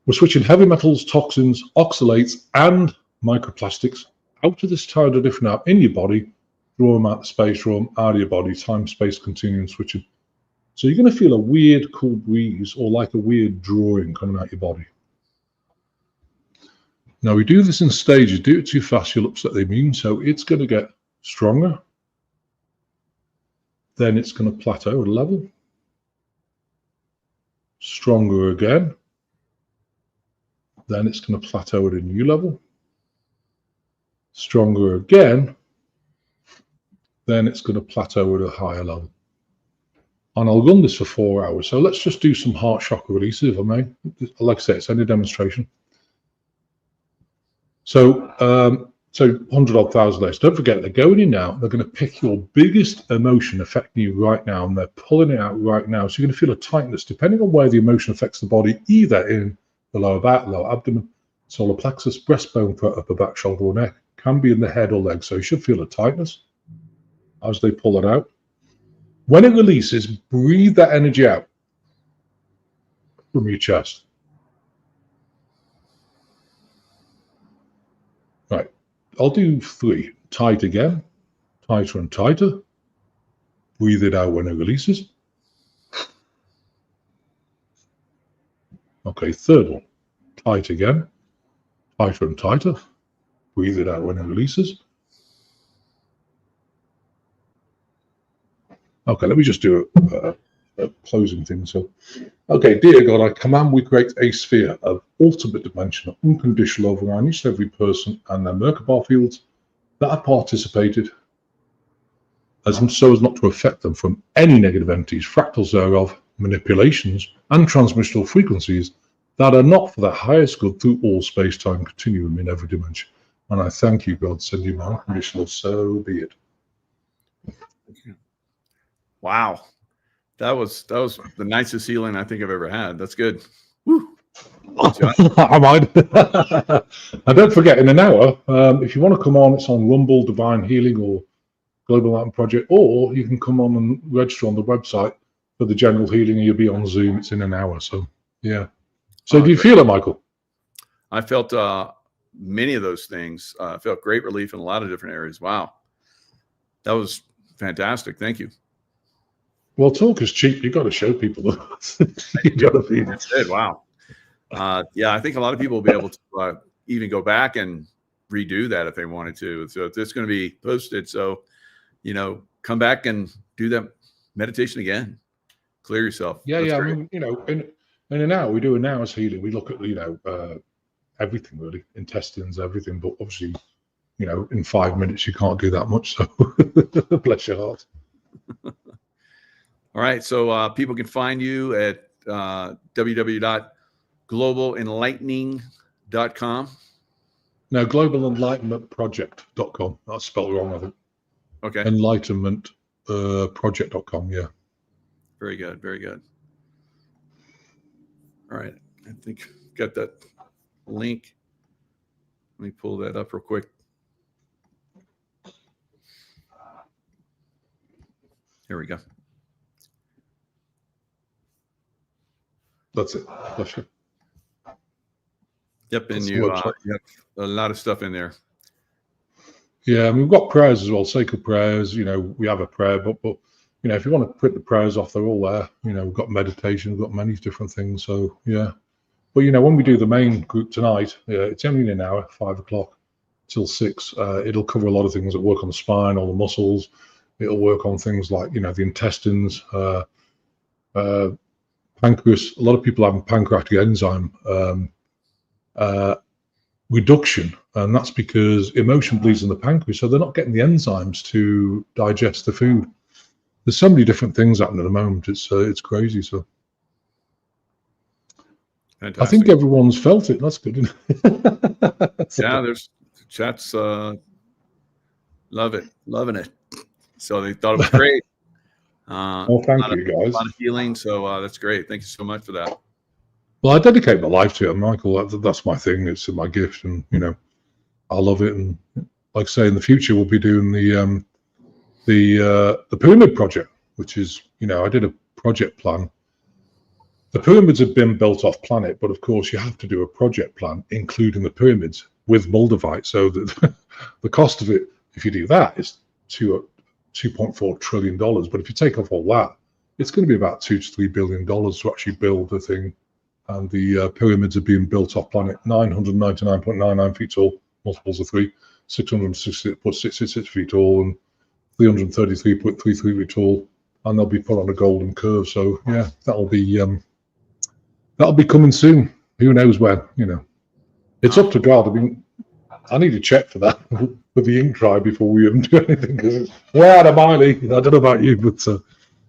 We're switching heavy metals, toxins, oxalates, and microplastics out of this tidal diff now in your body, draw them out the space, draw them out of your body, time, space, continuum switching. So you're going to feel a weird cool breeze or like a weird drawing coming out your body. Now we do this in stages. Do it too fast, you'll upset the immune. So it's going to get stronger. Then it's going to plateau at a level. Stronger again. Then it's going to plateau at a new level. Stronger again. Then it's going to plateau at a higher level. And I'll run this for 4 hours. So let's just do some heart chakra releases, if I may. Like I say, it's only a demonstration. So, 100-odd thousand days. Don't forget, they're going in now. They're going to pick your biggest emotion affecting you right now, and they're pulling it out right now. So you're going to feel a tightness, depending on where the emotion affects the body, either in the lower back, lower abdomen, solar plexus, breastbone, throat, upper back, shoulder, or neck. Can be in the head or leg. So you should feel a tightness as they pull it out. When it releases, breathe that energy out from your chest. Right, I'll do 3. Tight again, tighter and tighter. Breathe it out when it releases. Okay, third one. Tight again. Tighter and tighter. Breathe it out when it releases. Okay, let me just do a closing thing. So, okay, dear God, I command we create a sphere of ultimate dimension of unconditional love around each and every person and their Merkaba fields that have participated, so as not to affect them from any negative entities, fractals thereof, manipulations, and transmissional frequencies that are not for their highest good through all space-time continuum in every dimension. And I thank you, God, send you my unconditional, so be it. Wow. That was the nicest healing I think I've ever had. That's good. Woo. I might. And don't forget, in an hour, if you want to come on, it's on Rumble, Divine Healing, or Global Enlightenment Project, or you can come on and register on the website for the general healing, and you'll be on Zoom. It's in an hour. So, yeah. So, do you feel it, Michael? I felt many of those things. I felt great relief in a lot of different areas. Wow. That was fantastic. Thank you. Well, talk is cheap. You've got to show people. You got to be. That's it. Wow. Yeah, I think a lot of people will be able to even go back and redo that if they wanted to. So it's going to be posted. So, come back and do that meditation again. Clear yourself. Yeah, that's great. I mean, in an hour, we do an hour's healing. We look at, everything really, intestines, everything. But obviously, in 5 minutes, you can't do that much. So bless your heart. All right. So people can find you at www.globalenlightening.com. No, globalenlightenmentproject.com. That's spelled wrong, I think. Okay. Enlightenmentproject.com, yeah. Very good. Very good. All right. I think got that link. Let me pull that up real quick. Here we go. That's it. Bless you. Yep, and you have a lot of stuff in there. Yeah, and we've got prayers as well, sacred prayers. We have a prayer book, but if you want to print the prayers off, they're all there. We've got meditation, we've got many different things. So yeah, but when we do the main group tonight, it's only an hour, 5 o'clock till 6. It'll cover a lot of things that work on the spine, all the muscles. It'll work on things like the intestines, pancreas. A lot of people have pancreatic enzyme reduction, and that's because emotion bleeds in the pancreas, so they're not getting the enzymes to digest the food. There's so many different things happening at the moment. It's crazy. So fantastic. I think everyone's felt it. That's good, isn't it? Yeah, there's chats loving it. So they thought it was great. Well, thank you, guys. A lot of healing. So that's great. Thank you so much for that. Well, I dedicate my life to it, Michael. That's my thing. It's my gift, and I love it. And like I say, in the future, we'll be doing the pyramid project, which is I did a project plan. The pyramids have been built off planet, but of course, you have to do a project plan, including the pyramids with Moldavite. So the cost of it, if you do that, is $2.4 trillion. But if you take off all that, it's going to be about $2 to $3 billion to actually build the thing. And the pyramids are being built off planet, 999.99 feet tall, multiples of 3, 666 feet tall, and 333.33 feet tall, and they'll be put on a golden curve. So yeah, that'll be coming soon. Who knows when? It's up to God. I mean, I need to check for that with the ink dry before we even do anything, because it's way out of my league. I don't know about you, but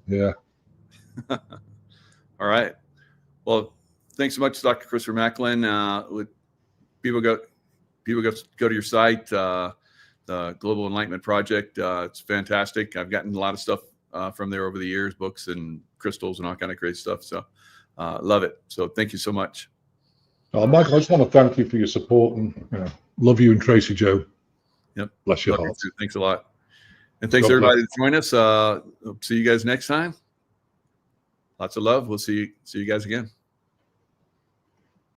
yeah. All right. Well, thanks so much, Dr. Christopher Macklin. People go to your site, the Global Enlightenment Project. It's fantastic. I've gotten a lot of stuff from there over the years, books and crystals and all kind of great stuff. So love it. So thank you so much. Michael, I just want to thank you for your support, and love you and Tracy Joe. Yep. Bless your heart. Thanks a lot. And thanks everybody to join us. See you guys next time. Lots of love. We'll see you guys again.